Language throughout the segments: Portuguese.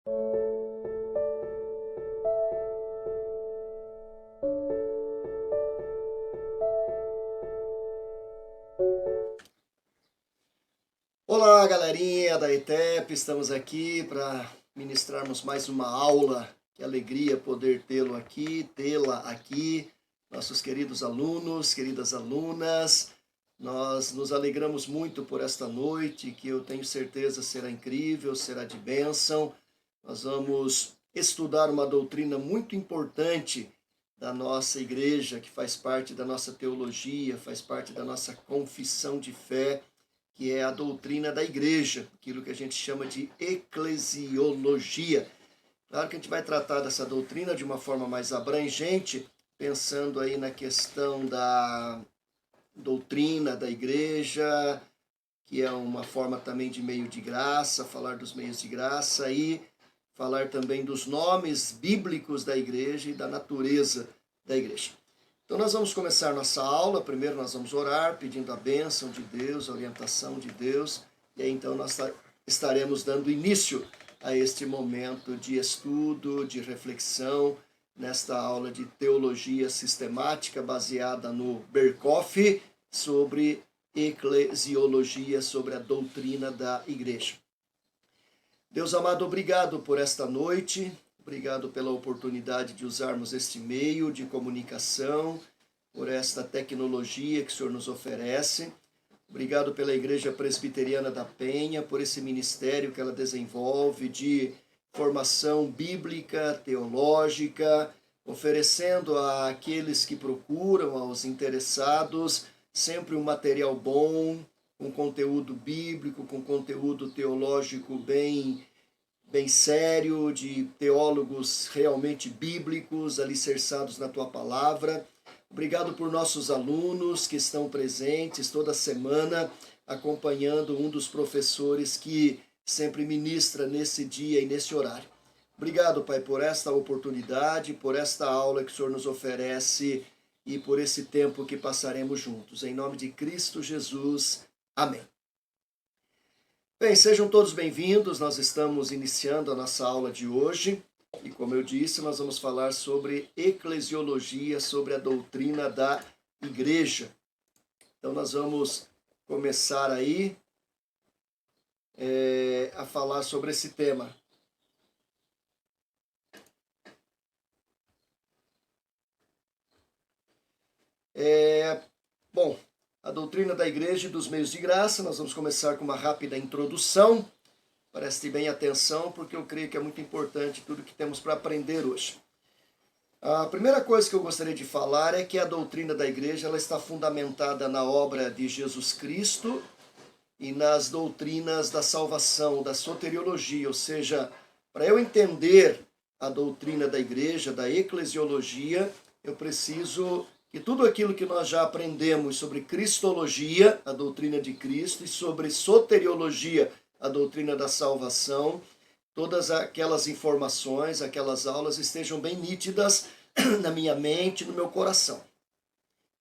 Olá, galerinha da ETEP, estamos aqui para ministrarmos mais uma aula. Que alegria poder tê-la aqui, nossos queridos alunos, queridas alunas. Nós nos alegramos muito por esta noite, que eu tenho certeza será incrível, será de bênção. Nós vamos estudar uma doutrina muito importante da nossa igreja, que faz parte da nossa teologia, faz parte da nossa confissão de fé, que é a doutrina da igreja, aquilo que a gente chama de eclesiologia. Claro que a gente vai tratar dessa doutrina de uma forma mais abrangente, pensando aí na questão da doutrina da igreja, que é uma forma também de meio de graça, falar dos meios de graça e falar também dos nomes bíblicos da igreja e da natureza da igreja. Então nós vamos começar nossa aula. Primeiro nós vamos orar, pedindo a bênção de Deus, a orientação de Deus, e aí então nós estaremos dando início a este momento de estudo, de reflexão, nesta aula de teologia sistemática baseada no Berkhof, sobre eclesiologia, sobre a doutrina da igreja. Deus amado, obrigado por esta noite. Obrigado pela oportunidade de usarmos este meio de comunicação, por esta tecnologia que o Senhor nos oferece. Obrigado pela Igreja Presbiteriana da Penha, por esse ministério que ela desenvolve de formação bíblica, teológica, oferecendo àqueles que procuram, aos interessados, sempre um material bom, com conteúdo bíblico, com conteúdo teológico bem sério, de teólogos realmente bíblicos, alicerçados na tua palavra. Obrigado por nossos alunos que estão presentes toda semana, acompanhando um dos professores que sempre ministra nesse dia e nesse horário. Obrigado, Pai, por esta oportunidade, por esta aula que o Senhor nos oferece e por esse tempo que passaremos juntos. Em nome de Cristo Jesus. Amém. Bem, sejam todos bem-vindos. Nós estamos iniciando a nossa aula de hoje e, como eu disse, nós vamos falar sobre eclesiologia, sobre a doutrina da igreja. Então, nós vamos começar aí a falar sobre esse tema. Bom, a doutrina da igreja e dos meios de graça, nós vamos começar com uma rápida introdução. Preste bem atenção, porque eu creio que é muito importante tudo que temos para aprender hoje. A primeira coisa que eu gostaria de falar é que a doutrina da igreja ela está fundamentada na obra de Jesus Cristo e nas doutrinas da salvação, da soteriologia, ou seja, para eu entender a doutrina da igreja, da eclesiologia, eu preciso que tudo aquilo que nós já aprendemos sobre cristologia, a doutrina de Cristo, e sobre soteriologia, a doutrina da salvação, todas aquelas informações, aquelas aulas estejam bem nítidas na minha mente, no meu coração.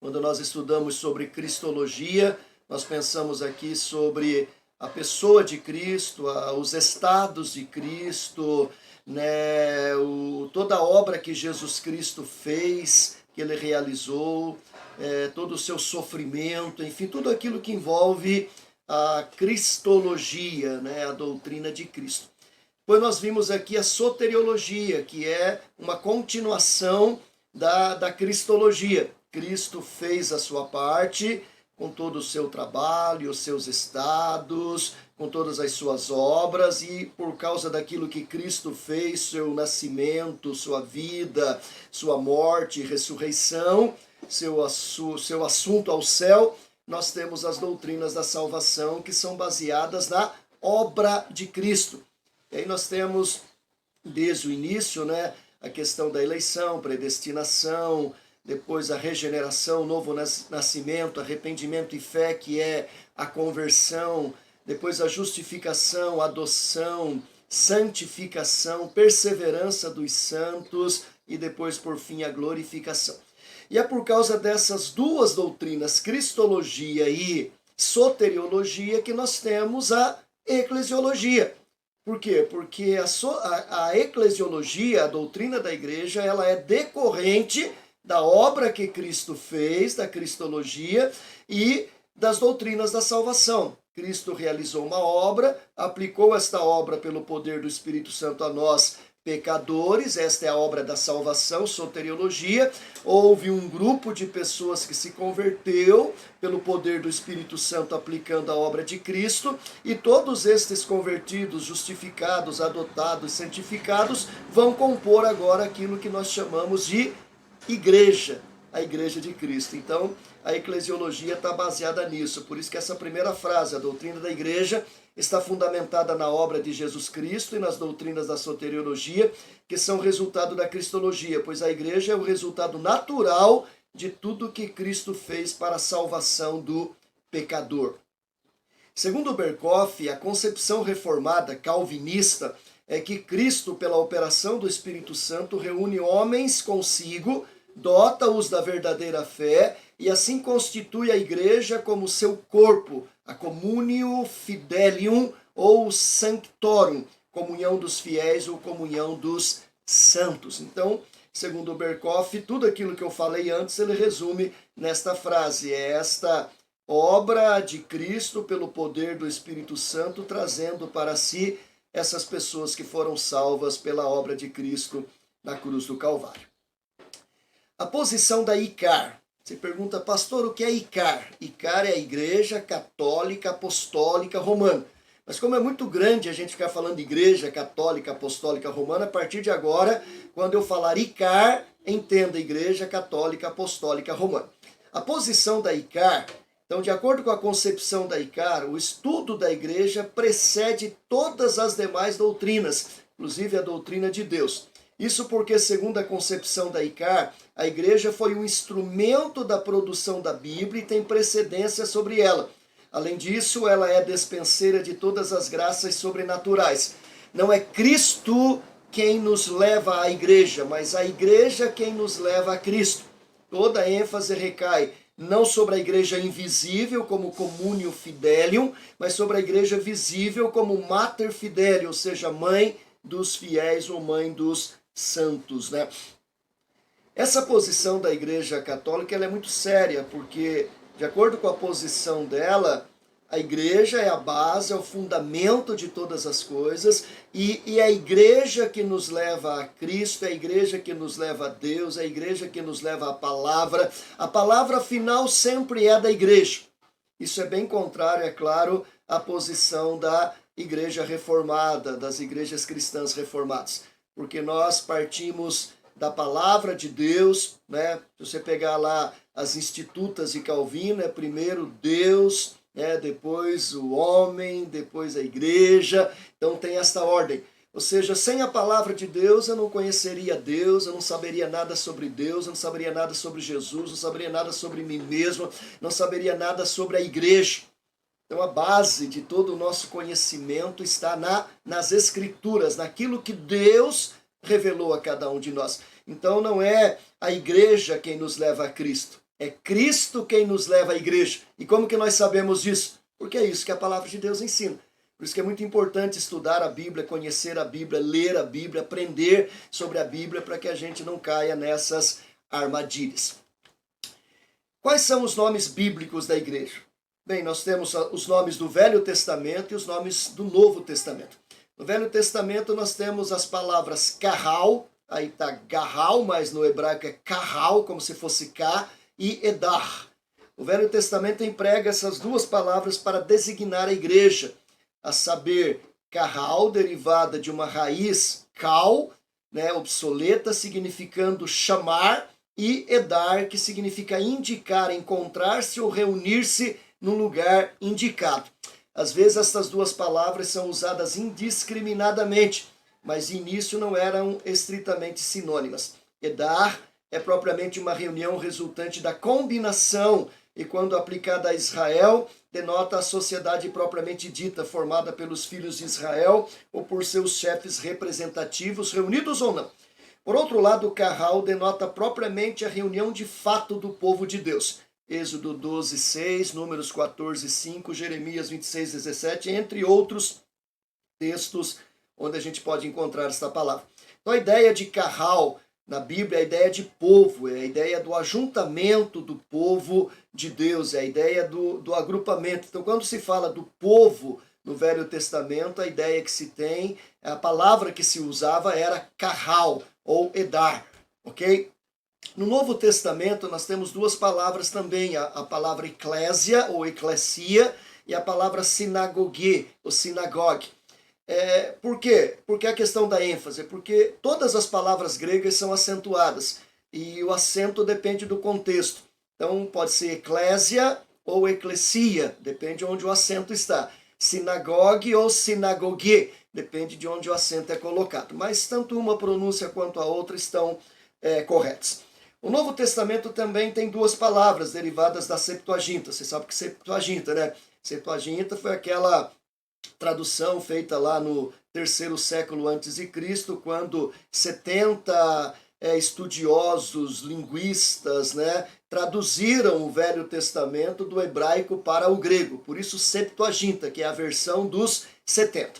Quando nós estudamos sobre cristologia, nós pensamos aqui sobre a pessoa de Cristo, os estados de Cristo, né, toda a obra que Jesus Cristo fez, que ele realizou, todo o seu sofrimento, enfim, tudo aquilo que envolve a cristologia, né, a doutrina de Cristo. Depois nós vimos aqui a soteriologia, que é uma continuação da cristologia. Cristo fez a sua parte com todo o seu trabalho, os seus estados, com todas as suas obras, e por causa daquilo que Cristo fez, seu nascimento, sua vida, sua morte e ressurreição, seu assunto ao céu, nós temos as doutrinas da salvação que são baseadas na obra de Cristo. E aí nós temos, desde o início, né, a questão da eleição, predestinação, depois a regeneração, novo nascimento, arrependimento e fé, que é a conversão, depois a justificação, adoção, santificação, perseverança dos santos e depois, por fim, a glorificação. E é por causa dessas duas doutrinas, cristologia e soteriologia, que nós temos a eclesiologia, Por quê? Porque a eclesiologia, a doutrina da igreja, ela é decorrente da obra que Cristo fez, da cristologia e das doutrinas da salvação. Cristo realizou uma obra, aplicou esta obra pelo poder do Espírito Santo a nós, pecadores, esta é a obra da salvação, soteriologia. Houve um grupo de pessoas que se converteu pelo poder do Espírito Santo aplicando a obra de Cristo, e todos estes convertidos, justificados, adotados, santificados, vão compor agora aquilo que nós chamamos de igreja, a igreja de Cristo. Então, a eclesiologia está baseada nisso, por isso que essa primeira frase, a doutrina da igreja, está fundamentada na obra de Jesus Cristo e nas doutrinas da soteriologia, que são resultado da cristologia, pois a igreja é o resultado natural de tudo que Cristo fez para a salvação do pecador. Segundo Berkoff, a concepção reformada calvinista é que Cristo, pela operação do Espírito Santo, reúne homens consigo, dota-os da verdadeira fé e assim constitui a igreja como seu corpo, a communio fidelium ou sanctorum, comunhão dos fiéis ou comunhão dos santos. Então, segundo Berkoff, tudo aquilo que eu falei antes, ele resume nesta frase, é esta obra de Cristo pelo poder do Espírito Santo, trazendo para si essas pessoas que foram salvas pela obra de Cristo na cruz do Calvário. A posição da ICAR. Você pergunta, pastor, o que é ICAR? ICAR é a Igreja Católica Apostólica Romana. Mas como é muito grande a gente ficar falando de Igreja Católica Apostólica Romana, a partir de agora, quando eu falar ICAR, entenda Igreja Católica Apostólica Romana. A posição da ICAR, então, de acordo com a concepção da ICAR, o estudo da Igreja precede todas as demais doutrinas, inclusive a doutrina de Deus. Isso porque, segundo a concepção da ICAR, a igreja foi um instrumento da produção da Bíblia e tem precedência sobre ela. Além disso, ela é despenseira de todas as graças sobrenaturais. Não é Cristo quem nos leva à igreja, mas a igreja quem nos leva a Cristo. Toda a ênfase recai não sobre a igreja invisível, como communio fidelium, mas sobre a igreja visível, como mater fidelium, ou seja, mãe dos fiéis ou mãe dos santos, né? Essa posição da Igreja Católica ela é muito séria, porque, de acordo com a posição dela, a igreja é a base, é o fundamento de todas as coisas, e é a igreja que nos leva a Cristo, é a igreja que nos leva a Deus, é a igreja que nos leva à palavra. A palavra final sempre é da igreja. Isso é bem contrário, é claro, à posição da igreja reformada, das igrejas cristãs reformadas. Porque nós partimos da palavra de Deus, né? Se você pegar lá as Institutas de Calvino, é primeiro Deus, né? Depois o homem, depois a igreja. Então tem esta ordem. Ou seja, sem a palavra de Deus eu não conheceria Deus, eu não saberia nada sobre Deus, eu não saberia nada sobre Jesus, não saberia nada sobre mim mesmo, não saberia nada sobre a igreja. Então a base de todo o nosso conhecimento está nas Escrituras, naquilo que Deus revelou a cada um de nós. Então não é a igreja quem nos leva a Cristo, é Cristo quem nos leva à igreja. E como que nós sabemos disso? Porque é isso que a palavra de Deus ensina. Por isso que é muito importante estudar a Bíblia, conhecer a Bíblia, ler a Bíblia, aprender sobre a Bíblia, para que a gente não caia nessas armadilhas. Quais são os nomes bíblicos da igreja? Bem, nós temos os nomes do Velho Testamento e os nomes do Novo Testamento. No Velho Testamento nós temos as palavras Kahal, aí está Gahal, mas no hebraico é Kahal, como se fosse K, e Edar. O Velho Testamento emprega essas duas palavras para designar a igreja, a saber, Kahal, derivada de uma raiz Kal, né, obsoleta, significando chamar, e Edar, que significa indicar, encontrar-se ou reunir-se num lugar indicado. Às vezes estas duas palavras são usadas indiscriminadamente, mas de início não eram estritamente sinônimas. Edar é propriamente uma reunião resultante da combinação e, quando aplicada a Israel, denota a sociedade propriamente dita, formada pelos filhos de Israel ou por seus chefes representativos, reunidos ou não. Por outro lado, o Kahal denota propriamente a reunião de fato do povo de Deus. Êxodo 12, 6, Números 14, 5, Jeremias 26, 17, entre outros textos onde a gente pode encontrar esta palavra. Então a ideia de Kahal na Bíblia é a ideia de povo, é a ideia do ajuntamento do povo de Deus, é a ideia do agrupamento. Então quando se fala do povo no Velho Testamento, a ideia que se tem, a palavra que se usava era Kahal ou Edar, ok? No Novo Testamento nós temos duas palavras também, a palavra eclésia ou eclesia e a palavra sinagogue ou sinagogue. Por quê? Porque a questão da ênfase, porque todas as palavras gregas são acentuadas e o acento depende do contexto. Então pode ser eclésia ou eclesia, depende de onde o acento está. Sinagogue ou sinagogue, depende de onde o acento é colocado. Mas tanto uma pronúncia quanto a outra estão corretas. O Novo Testamento também tem duas palavras derivadas da Septuaginta. Você sabe que Septuaginta, né? Septuaginta foi aquela tradução feita lá no 3º século antes de Cristo, quando 70 estudiosos, linguistas, né, traduziram o Velho Testamento do hebraico para o grego. Por isso Septuaginta, que é a versão dos 70.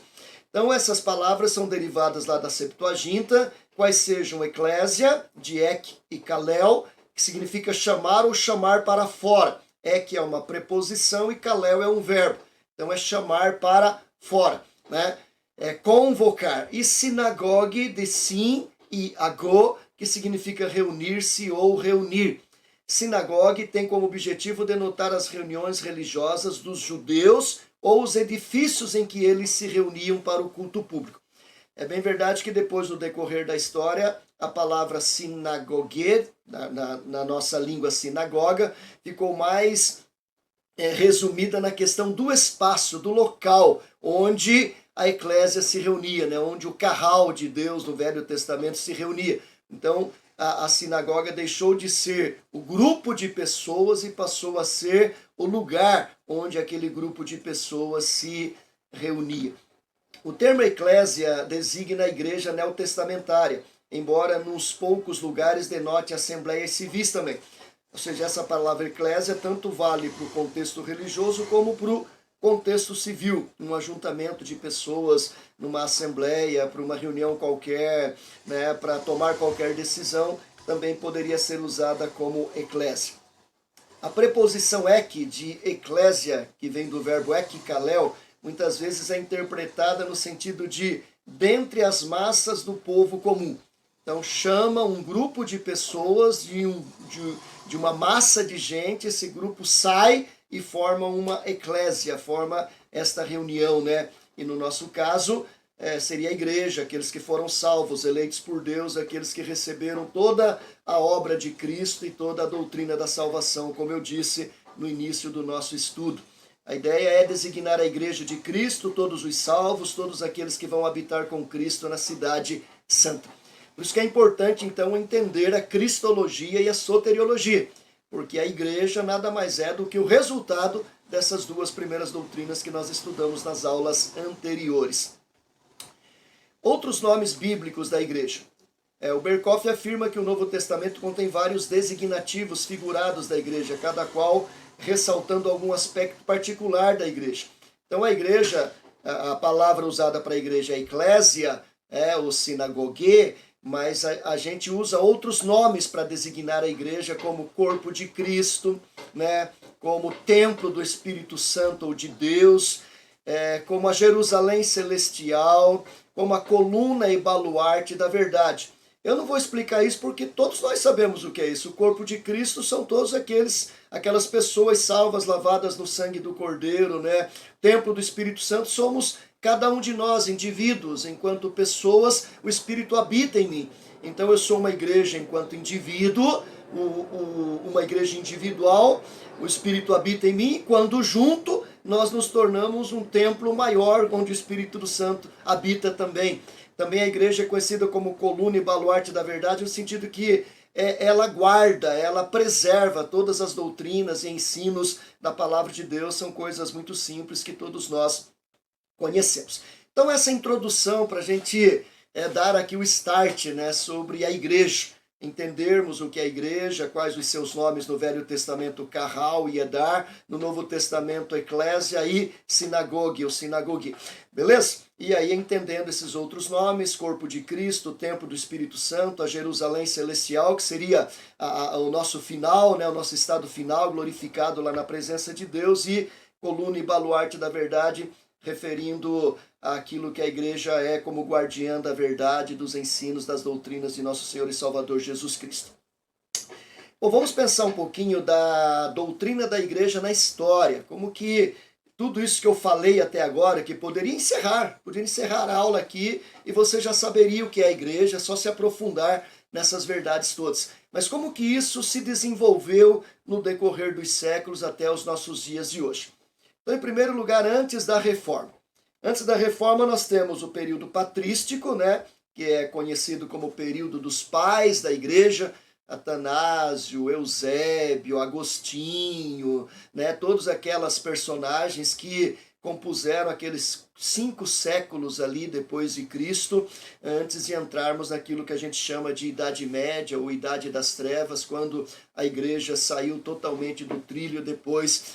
Então essas palavras são derivadas lá da Septuaginta, quais sejam eclésia, de ek e kalel, que significa chamar ou chamar para fora. Ek é uma preposição e kalel é um verbo. Então é chamar para fora, né? É convocar. E sinagogue de sim e agô, que significa reunir-se ou reunir. Sinagogue tem como objetivo denotar as reuniões religiosas dos judeus ou os edifícios em que eles se reuniam para o culto público. É bem verdade que depois do decorrer da história, a palavra sinagogue, na nossa língua sinagoga, ficou mais resumida na questão do espaço, do local onde a eclésia se reunia, né? Onde o carral de Deus no Velho Testamento se reunia. Então, a sinagoga deixou de ser o grupo de pessoas e passou a ser o lugar onde aquele grupo de pessoas se reunia. O termo eclésia designa a igreja neotestamentária, embora nos poucos lugares denote assembleias civis também. Ou seja, essa palavra eclésia tanto vale para o contexto religioso como para o contexto civil, um ajuntamento de pessoas numa assembleia, para uma reunião qualquer, né, para tomar qualquer decisão, também poderia ser usada como eclésia. A preposição ek de eclésia, que vem do verbo ekkalel, muitas vezes é interpretada no sentido de dentre as massas do povo comum. Então chama um grupo de pessoas, de uma massa de gente, esse grupo sai e forma uma eclésia, forma esta reunião, né? E no nosso caso, seria a igreja, aqueles que foram salvos, eleitos por Deus, aqueles que receberam toda a obra de Cristo e toda a doutrina da salvação, como eu disse no início do nosso estudo. A ideia é designar a igreja de Cristo, todos os salvos, todos aqueles que vão habitar com Cristo na cidade santa. Por isso que é importante, então, entender a cristologia e a soteriologia, porque a igreja nada mais é do que o resultado dessas duas primeiras doutrinas que nós estudamos nas aulas anteriores. Outros nomes bíblicos da igreja. O Berkhoff afirma que o Novo Testamento contém vários designativos figurados da igreja, cada qual ressaltando algum aspecto particular da igreja. Então a igreja, a palavra usada para a igreja é eclésia, o sinagogue, mas a gente usa outros nomes para designar a igreja, como corpo de Cristo, né, como templo do Espírito Santo ou de Deus, como a Jerusalém celestial, como a coluna e baluarte da verdade. Eu não vou explicar isso porque todos nós sabemos o que é isso. O corpo de Cristo são todos aquelas pessoas salvas, lavadas no sangue do Cordeiro, né? Templo do Espírito Santo somos cada um de nós, indivíduos, enquanto pessoas, o Espírito habita em mim. Então eu sou uma igreja enquanto indivíduo, uma igreja individual, o Espírito habita em mim, e quando junto nós nos tornamos um templo maior, onde o Espírito Santo habita também. Também a igreja é conhecida como coluna e baluarte da verdade, no sentido que ela guarda, ela preserva todas as doutrinas e ensinos da palavra de Deus, são coisas muito simples que todos nós conhecemos. Então essa introdução para a gente dar aqui o start, né, sobre a igreja. entendermos o que é a igreja, quais os seus nomes no Velho Testamento, Carral e Edar, no Novo Testamento, Eclésia e Sinagogue, ou Sinagogue. Beleza? E aí, entendendo esses outros nomes, corpo de Cristo, templo do Espírito Santo, a Jerusalém celestial, que seria o nosso final, né, o nosso estado final, glorificado lá na presença de Deus, e coluna e baluarte da verdade, referindo àquilo que a igreja é como guardiã da verdade, dos ensinos, das doutrinas de nosso Senhor e Salvador Jesus Cristo. Bom, vamos pensar um pouquinho da doutrina da igreja na história, como que tudo isso que eu falei até agora, que poderia encerrar a aula aqui e você já saberia o que é a igreja, é só se aprofundar nessas verdades todas. Mas como que isso se desenvolveu no decorrer dos séculos até os nossos dias de hoje? Então, em primeiro lugar, antes da reforma. Antes da reforma, nós temos o período patrístico, né, que é conhecido como o período dos pais da igreja, Atanásio, Eusébio, Agostinho, né, todas aquelas personagens que compuseram aqueles 5 séculos ali depois de Cristo, antes de entrarmos naquilo que a gente chama de Idade Média ou Idade das Trevas, quando a igreja saiu totalmente do trilho depois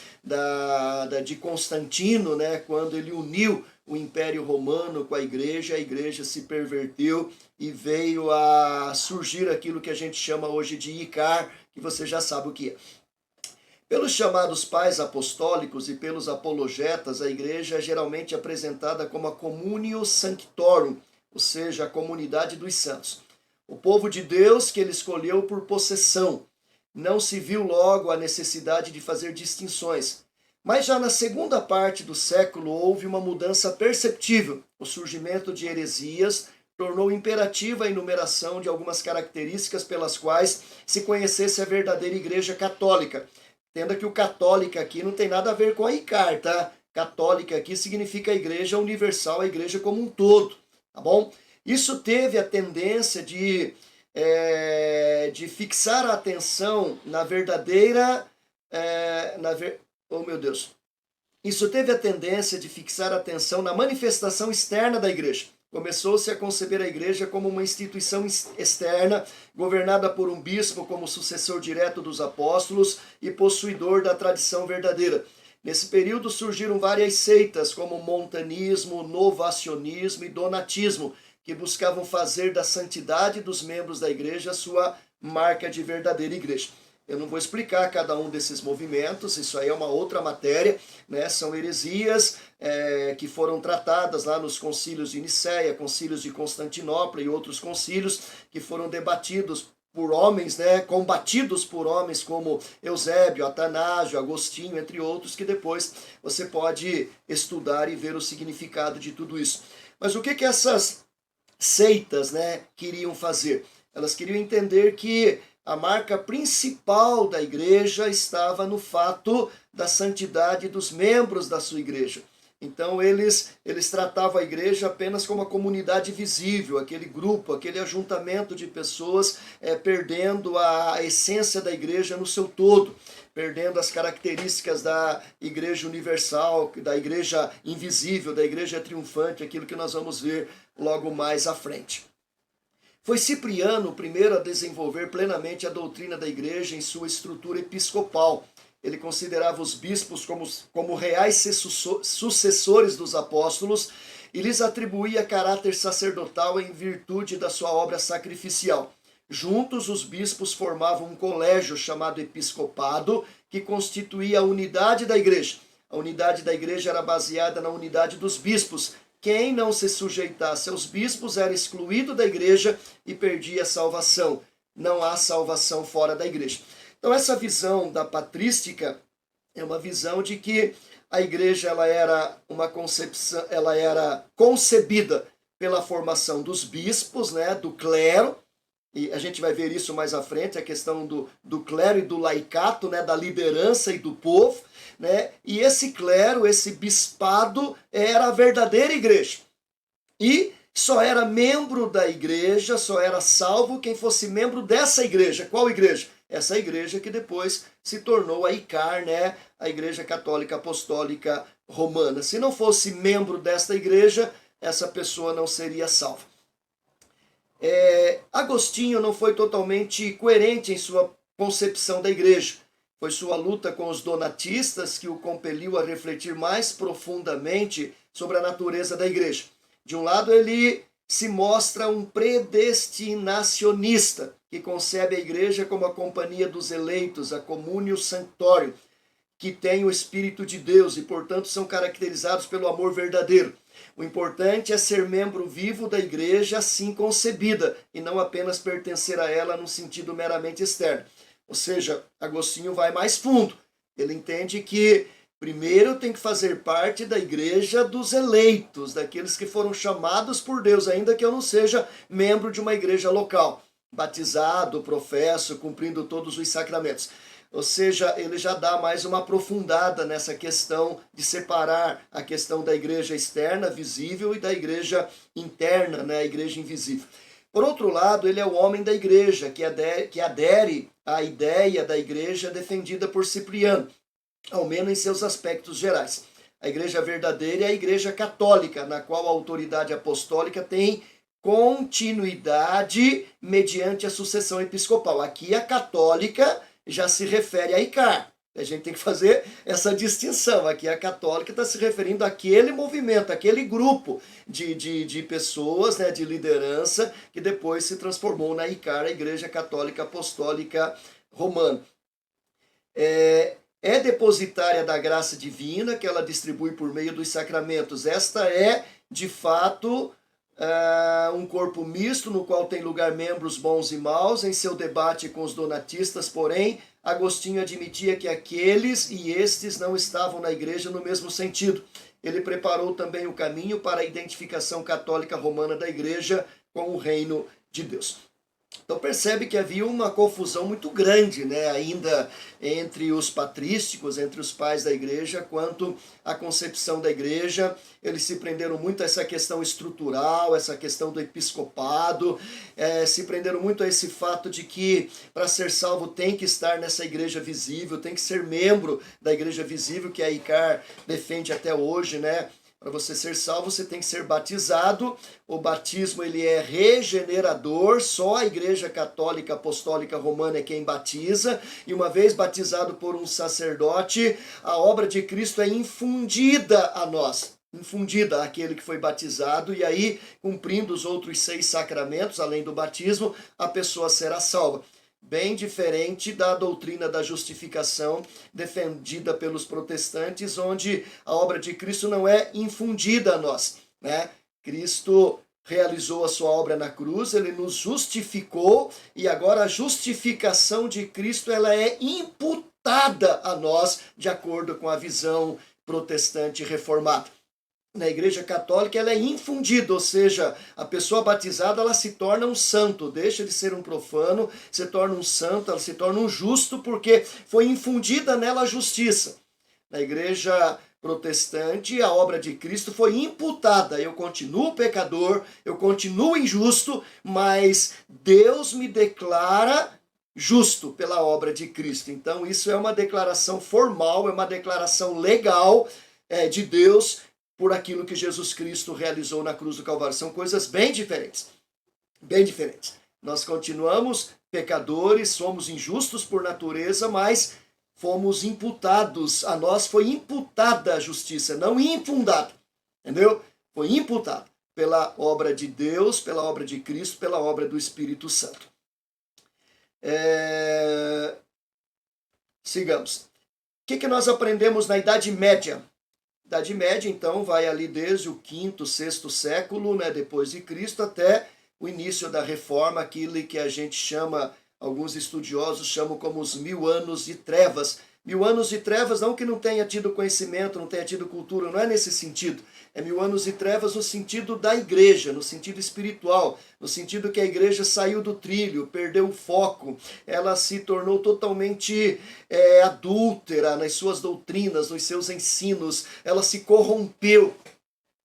de Constantino, né, quando ele uniu o Império Romano com a igreja se perverteu e veio a surgir aquilo que a gente chama hoje de Icar, que você já sabe o que é. Pelos chamados pais apostólicos e pelos apologetas, a igreja é geralmente apresentada como a communio sanctorum, ou seja, a comunidade dos santos. O povo de Deus que ele escolheu por possessão. Não se viu logo a necessidade de fazer distinções. Mas já na segunda parte do século houve uma mudança perceptível. O surgimento de heresias tornou imperativa a enumeração de algumas características pelas quais se conhecesse a verdadeira igreja católica. Entenda que o católica aqui não tem nada a ver com a ICAR, tá? Católica aqui significa a igreja universal, a igreja como um todo, tá bom? Isso teve a tendência de fixar a atenção na verdadeira... Oh, meu Deus. Isso teve a tendência de fixar a atenção na manifestação externa da igreja. Começou-se a conceber a igreja como uma instituição externa, governada por um bispo como sucessor direto dos apóstolos e possuidor da tradição verdadeira. Nesse período surgiram várias seitas, como montanismo, novacionismo e donatismo, que buscavam fazer da santidade dos membros da igreja sua marca de verdadeira igreja. Eu não vou explicar cada um desses movimentos, isso aí é uma outra matéria, né? São heresias que foram tratadas lá nos concílios de Nicéia, concílios de Constantinopla e outros concílios que foram debatidos por homens, né? Combatidos por homens como Eusébio, Atanásio, Agostinho, entre outros, que depois você pode estudar e ver o significado de tudo isso. Mas o que essas seitas, né, queriam fazer? Elas queriam entender que a marca principal da igreja estava no fato da santidade dos membros da sua igreja. Então eles tratavam a igreja apenas como uma comunidade visível, aquele grupo, aquele ajuntamento de pessoas perdendo a essência da igreja no seu todo, perdendo as características da igreja universal, da igreja invisível, da igreja triunfante, aquilo que nós vamos ver logo mais à frente. Foi Cipriano o primeiro a desenvolver plenamente a doutrina da igreja em sua estrutura episcopal. Ele considerava os bispos como reais sucessores dos apóstolos e lhes atribuía caráter sacerdotal em virtude da sua obra sacrificial. Juntos, os bispos formavam um colégio chamado episcopado, que constituía a unidade da igreja. A unidade da igreja era baseada na unidade dos bispos. Quem não se sujeitasse aos bispos era excluído da igreja e perdia a salvação. Não há salvação fora da igreja. Então essa visão da patrística é uma visão de que a igreja ela era concebida pela formação dos bispos, né, do clero, e a gente vai ver isso mais à frente, a questão do clero e do laicato, né, da liderança e do povo, né? E esse clero, esse bispado, era a verdadeira igreja. E só era membro da igreja, só era salvo quem fosse membro dessa igreja. Qual igreja? Essa igreja que depois se tornou a ICAR, né? A Igreja Católica Apostólica Romana. Se não fosse membro desta igreja, essa pessoa não seria salva. Agostinho não foi totalmente coerente em sua concepção da igreja. Foi sua luta com os donatistas que o compeliu a refletir mais profundamente sobre a natureza da igreja. De um lado, ele se mostra um predestinacionista, que concebe a igreja como a companhia dos eleitos, a communio sanctorum, que tem o Espírito de Deus e, portanto, são caracterizados pelo amor verdadeiro. O importante é ser membro vivo da igreja assim concebida e não apenas pertencer a ela num sentido meramente externo. Ou seja, Agostinho vai mais fundo. Ele entende que primeiro tem que fazer parte da igreja dos eleitos, daqueles que foram chamados por Deus, ainda que eu não seja membro de uma igreja local, batizado, professo, cumprindo todos os sacramentos. Ou seja, ele já dá mais uma aprofundada nessa questão de separar a questão da igreja externa, visível, e da igreja interna, né, a igreja invisível. Por outro lado, ele é o homem da igreja, que adere à ideia da igreja defendida por Cipriano, ao menos em seus aspectos gerais. A igreja verdadeira é a igreja católica, na qual a autoridade apostólica tem continuidade mediante a sucessão episcopal. Aqui a católica já se refere a Icar. A gente tem que fazer essa distinção. Aqui a católica está se referindo àquele movimento, àquele grupo de pessoas, né, de liderança, que depois se transformou na Icar, a Igreja Católica Apostólica Romana. É depositária da graça divina, que ela distribui por meio dos sacramentos. Esta é, de fato, um corpo misto, no qual tem lugar membros bons e maus. Em seu debate com os donatistas, porém, Agostinho admitia que aqueles e estes não estavam na igreja no mesmo sentido. Ele preparou também o caminho para a identificação católica romana da igreja com o reino de Deus. Então percebe que havia uma confusão muito grande, né, ainda entre os patrísticos, entre os pais da igreja, quanto à concepção da igreja. Eles se prenderam muito a essa questão estrutural, essa questão do episcopado, se prenderam muito a esse fato de que para ser salvo tem que estar nessa igreja visível, tem que ser membro da igreja visível, que a Icar defende até hoje, né? Para você ser salvo, você tem que ser batizado. O batismo ele é regenerador, só a Igreja Católica Apostólica Romana é quem batiza. E uma vez batizado por um sacerdote, a obra de Cristo é infundida a nós. Infundida àquele que foi batizado, e aí, cumprindo os outros 6 sacramentos, além do batismo, a pessoa será salva. Bem diferente da doutrina da justificação defendida pelos protestantes, onde a obra de Cristo não é infundida a nós, né? Cristo realizou a sua obra na cruz, ele nos justificou, e agora a justificação de Cristo ela é imputada a nós, de acordo com a visão protestante reformada. Na Igreja Católica ela é infundida, ou seja, a pessoa batizada ela se torna um santo, deixa de ser um profano, se torna um santo, ela se torna um justo, porque foi infundida nela a justiça. Na Igreja Protestante, a obra de Cristo foi imputada. Eu continuo pecador, eu continuo injusto, mas Deus me declara justo pela obra de Cristo. Então isso é uma declaração formal, é uma declaração legal de Deus, por aquilo que Jesus Cristo realizou na cruz do Calvário. São coisas bem diferentes. Bem diferentes. Nós continuamos pecadores, somos injustos por natureza, mas fomos imputados. A nós foi imputada a justiça, não infundada. Entendeu? Foi imputada pela obra de Deus, pela obra de Cristo, pela obra do Espírito Santo. Sigamos. O que nós aprendemos na Idade Média? Idade Média, então, vai ali desde o 5º, 6º século, né, depois de Cristo, até o início da Reforma, aquilo que a gente chama, alguns estudiosos chamam como os 1000 anos de trevas. 1000 anos de trevas, não que não tenha tido conhecimento, não tenha tido cultura, não é nesse sentido. É 1000 anos de trevas no sentido da igreja, no sentido espiritual, no sentido que a igreja saiu do trilho, perdeu o foco, ela se tornou totalmente adúltera nas suas doutrinas, nos seus ensinos, ela se corrompeu.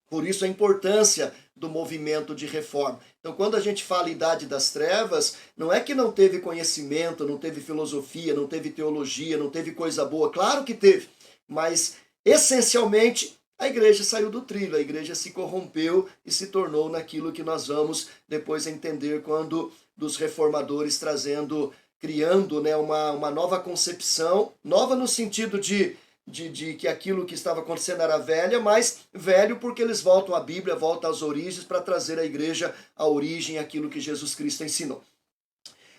Por isso a importância do movimento de reforma. Então, quando a gente fala Idade das Trevas, não é que não teve conhecimento, não teve filosofia, não teve teologia, não teve coisa boa. Claro que teve, mas essencialmente a igreja saiu do trilho, a igreja se corrompeu e se tornou naquilo que nós vamos depois entender quando dos reformadores criando, né, uma nova concepção, nova no sentido de que aquilo que estava acontecendo era velha, mas velho porque eles voltam à Bíblia, voltam às origens para trazer à igreja a origem, aquilo que Jesus Cristo ensinou.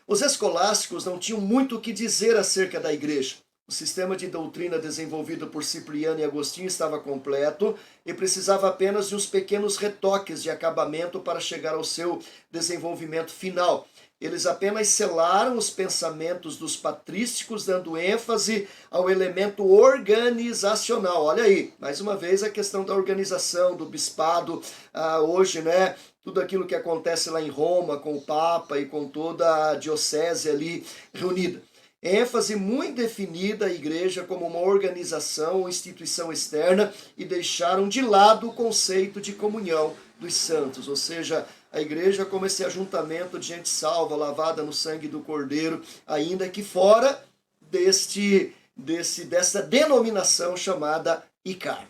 Os escolásticos não tinham muito o que dizer acerca da igreja. O sistema de doutrina desenvolvido por Cipriano e Agostinho estava completo e precisava apenas de uns pequenos retoques de acabamento para chegar ao seu desenvolvimento final. Eles apenas selaram os pensamentos dos patrísticos, dando ênfase ao elemento organizacional. Olha aí, mais uma vez a questão da organização, do bispado. Hoje, né, tudo aquilo que acontece lá em Roma, com o Papa e com toda a diocese ali reunida. ênfase muito definida à igreja como uma organização ou instituição externa e deixaram de lado o conceito de comunhão dos santos, ou seja, a igreja como esse ajuntamento de gente salva, lavada no sangue do Cordeiro, ainda que fora dessa denominação chamada Icar.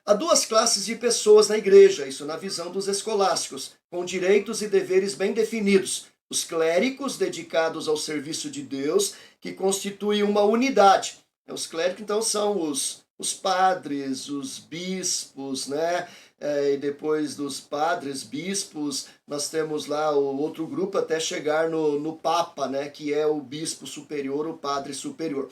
Há duas classes de pessoas na igreja, isso na visão dos escolásticos, com direitos e deveres bem definidos. Os clérigos dedicados ao serviço de Deus, que constituem uma unidade. Os clérigos, então, são os padres, os bispos, né? E depois dos padres, bispos, nós temos lá o outro grupo até chegar no Papa, né? Que é o bispo superior, o padre superior.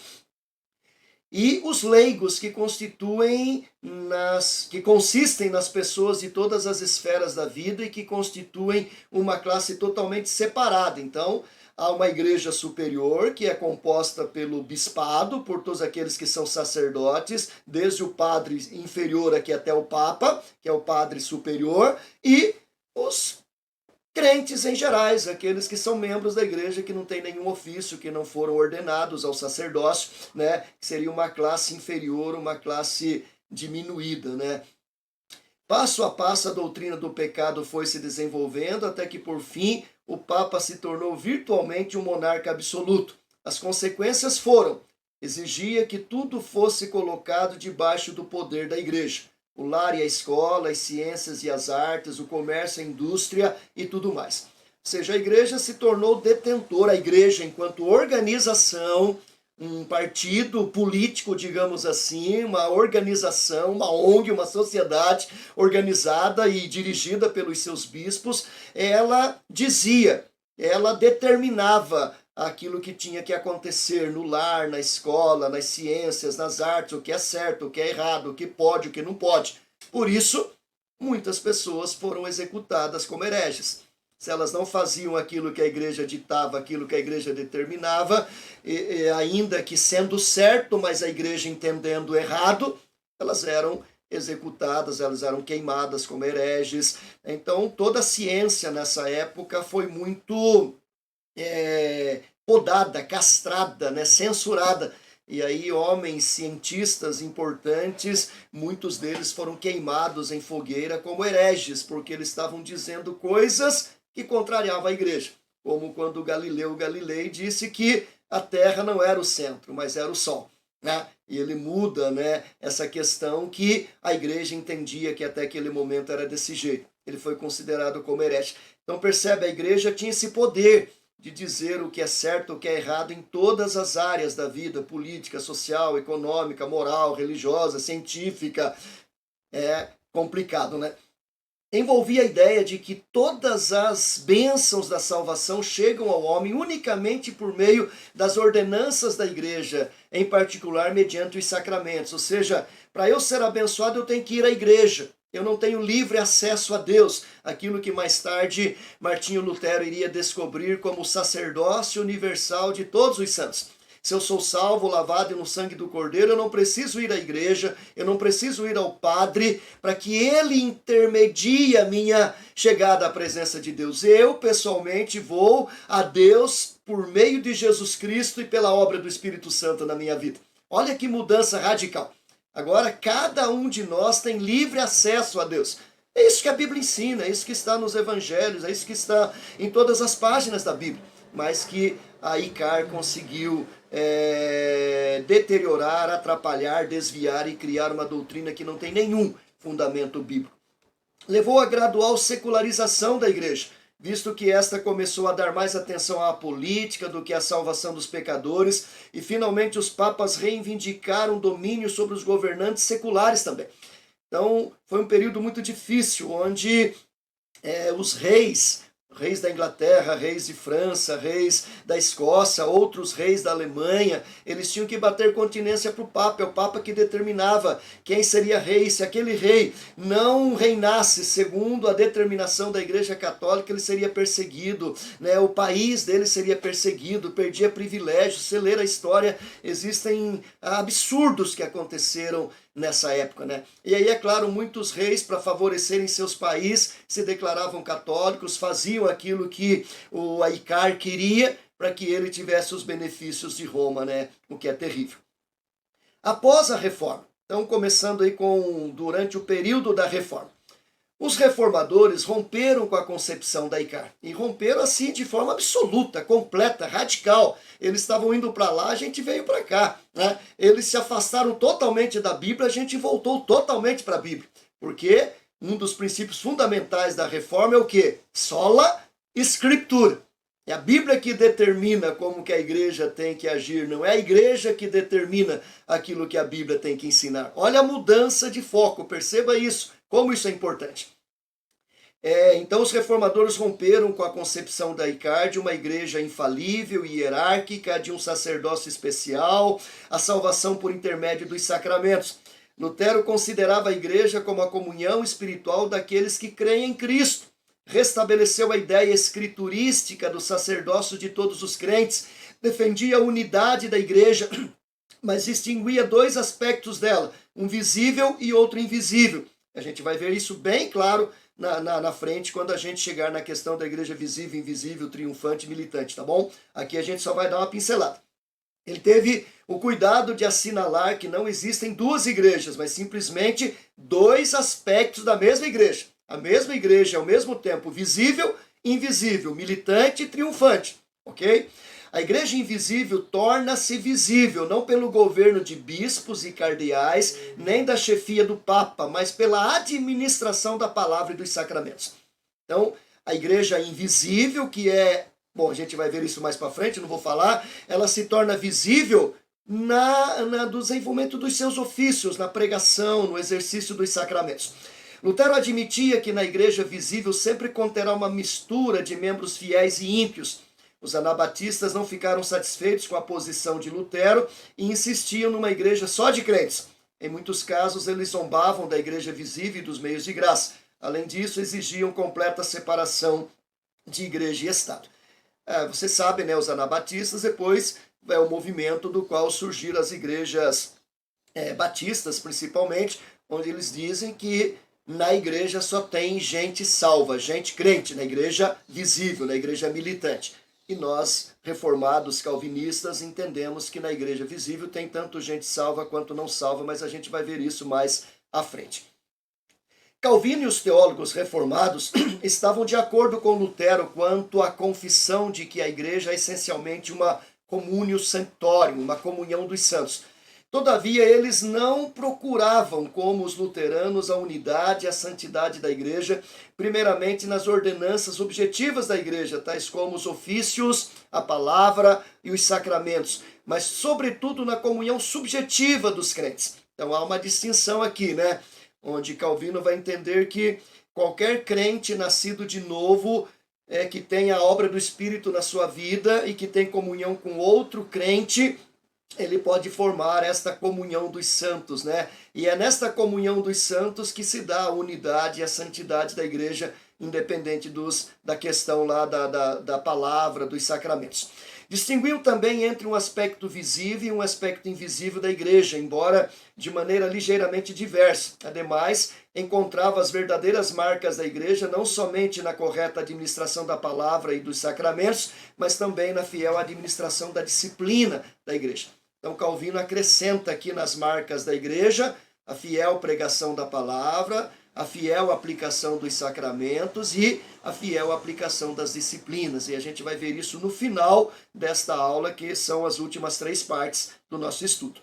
E os leigos que consistem nas pessoas de todas as esferas da vida e que constituem uma classe totalmente separada. Então, há uma igreja superior que é composta pelo bispado, por todos aqueles que são sacerdotes, desde o padre inferior aqui até o Papa, que é o padre superior, e os crentes em gerais, aqueles que são membros da igreja que não têm nenhum ofício, que não foram ordenados ao sacerdócio, né? Que seria uma classe inferior, uma classe diminuída, né? Passo a passo a doutrina do pecado foi se desenvolvendo até que por fim o Papa se tornou virtualmente um monarca absoluto. As consequências exigia que tudo fosse colocado debaixo do poder da igreja. O lar e a escola, as ciências e as artes, o comércio, a indústria e tudo mais. Ou seja, a igreja se tornou detentora, a igreja enquanto organização, um partido político, digamos assim, uma organização, uma ONG, uma sociedade organizada e dirigida pelos seus bispos, ela determinava aquilo que tinha que acontecer no lar, na escola, nas ciências, nas artes, o que é certo, o que é errado, o que pode, o que não pode. Por isso, muitas pessoas foram executadas como hereges. Se elas não faziam aquilo que a igreja ditava, aquilo que a igreja determinava, ainda que sendo certo, mas a igreja entendendo errado, elas eram executadas, elas eram queimadas como hereges. Então, toda a ciência nessa época foi muito podada, castrada, né, censurada. E aí homens cientistas importantes, muitos deles foram queimados em fogueira como hereges, porque eles estavam dizendo coisas que contrariavam a igreja. Como quando Galileu Galilei disse que a Terra não era o centro, mas era o Sol. Né? E ele muda, né, essa questão que a igreja entendia que até aquele momento era desse jeito. Ele foi considerado como herege. Então percebe, a igreja tinha esse poder de dizer o que é certo, o que é errado em todas as áreas da vida, política, social, econômica, moral, religiosa, científica. É complicado, né? Envolvia a ideia de que todas as bênçãos da salvação chegam ao homem unicamente por meio das ordenanças da igreja, em particular mediante os sacramentos. Ou seja, para eu ser abençoado eu tenho que ir à igreja. Eu não tenho livre acesso a Deus, aquilo que mais tarde Martinho Lutero iria descobrir como o sacerdócio universal de todos os santos. Se eu sou salvo, lavado no sangue do Cordeiro, eu não preciso ir à igreja, eu não preciso ir ao padre para que ele intermedie a minha chegada à presença de Deus. Eu, pessoalmente, vou a Deus por meio de Jesus Cristo e pela obra do Espírito Santo na minha vida. Olha que mudança radical. Agora, cada um de nós tem livre acesso a Deus. É isso que a Bíblia ensina, é isso que está nos evangelhos, é isso que está em todas as páginas da Bíblia. mas que a ICAR conseguiu deteriorar, atrapalhar, desviar e criar uma doutrina que não tem nenhum fundamento bíblico. Levou à gradual secularização da igreja, visto que esta começou a dar mais atenção à política do que à salvação dos pecadores, e finalmente os papas reivindicaram domínio sobre os governantes seculares também. Então, foi um período muito difícil, onde os reis da Inglaterra, reis de França, reis da Escócia, outros reis da Alemanha, eles tinham que bater continência para o Papa. É o Papa que determinava quem seria rei. Se aquele rei não reinasse segundo a determinação da Igreja Católica, ele seria perseguido, né? O país dele seria perseguido, perdia privilégios. Se ler a história, existem absurdos que aconteceram nessa época, né? E aí, é claro, muitos reis, para favorecerem seus países, se declaravam católicos, faziam aquilo que o ICAR queria para que ele tivesse os benefícios de Roma, né? O que é terrível. Após a reforma, então começando aí durante o período da reforma, os reformadores romperam com a concepção da ICAR. E romperam assim de forma absoluta, completa, radical. Eles estavam indo para lá, a gente veio para cá, né? Eles se afastaram totalmente da Bíblia, a gente voltou totalmente para a Bíblia. Porque um dos princípios fundamentais da reforma é o quê? Sola Scriptura. É a Bíblia que determina como que a igreja tem que agir, não é a igreja que determina aquilo que a Bíblia tem que ensinar. Olha a mudança de foco, perceba isso, como isso é importante. Então os reformadores romperam com a concepção da ICAR de uma igreja infalível e hierárquica, de um sacerdócio especial, a salvação por intermédio dos sacramentos. Lutero considerava a igreja como a comunhão espiritual daqueles que creem em Cristo. Restabeleceu a ideia escriturística do sacerdócio de todos os crentes, defendia a unidade da igreja, mas distinguia dois aspectos dela, um visível e outro invisível. A gente vai ver isso bem claro na frente, quando a gente chegar na questão da igreja visível, invisível, triunfante e militante, tá bom? Aqui a gente só vai dar uma pincelada. Ele teve o cuidado de assinalar que não existem duas igrejas, mas simplesmente dois aspectos da mesma igreja. A mesma igreja é ao mesmo tempo visível e invisível, militante e triunfante, ok? A igreja invisível torna-se visível, não pelo governo de bispos e cardeais, nem da chefia do Papa, mas pela administração da palavra e dos sacramentos. Então, a igreja invisível, que bom, a gente vai ver isso mais para frente, não vou falar, ela se torna visível no desenvolvimento dos seus ofícios, na pregação, no exercício dos sacramentos. Lutero admitia que na igreja visível sempre conterá uma mistura de membros fiéis e ímpios. Os anabatistas não ficaram satisfeitos com a posição de Lutero e insistiam numa igreja só de crentes. Em muitos casos, eles zombavam da igreja visível e dos meios de graça. Além disso, exigiam completa separação de igreja e Estado. Você sabe, né, os anabatistas, depois é o movimento do qual surgiram as igrejas batistas, principalmente, onde eles dizem que na igreja só tem gente salva, gente crente, na igreja visível, na igreja militante. E nós, reformados calvinistas, entendemos que na igreja visível tem tanto gente salva quanto não salva, mas a gente vai ver isso mais à frente. Calvino e os teólogos reformados estavam de acordo com Lutero quanto à confissão de que a igreja é essencialmente uma communio sanctorum, uma comunhão dos santos. Todavia, eles não procuravam, como os luteranos, a unidade e a santidade da igreja, primeiramente nas ordenanças objetivas da igreja, tais como os ofícios, a palavra e os sacramentos, mas sobretudo na comunhão subjetiva dos crentes. Então há uma distinção aqui, né? Onde Calvino vai entender que qualquer crente nascido de novo, que tem a obra do Espírito na sua vida e que tem comunhão com outro crente, ele pode formar esta comunhão dos santos, né? E é nesta comunhão dos santos que se dá a unidade e a santidade da igreja, independente da questão lá da palavra, dos sacramentos. Distinguiu também entre um aspecto visível e um aspecto invisível da igreja, embora de maneira ligeiramente diversa. Ademais, encontrava as verdadeiras marcas da igreja não somente na correta administração da palavra e dos sacramentos, mas também na fiel administração da disciplina da igreja. Então Calvino acrescenta aqui nas marcas da igreja a fiel pregação da palavra, a fiel aplicação dos sacramentos e a fiel aplicação das disciplinas. E a gente vai ver isso no final desta aula, que são as últimas 3 partes do nosso estudo.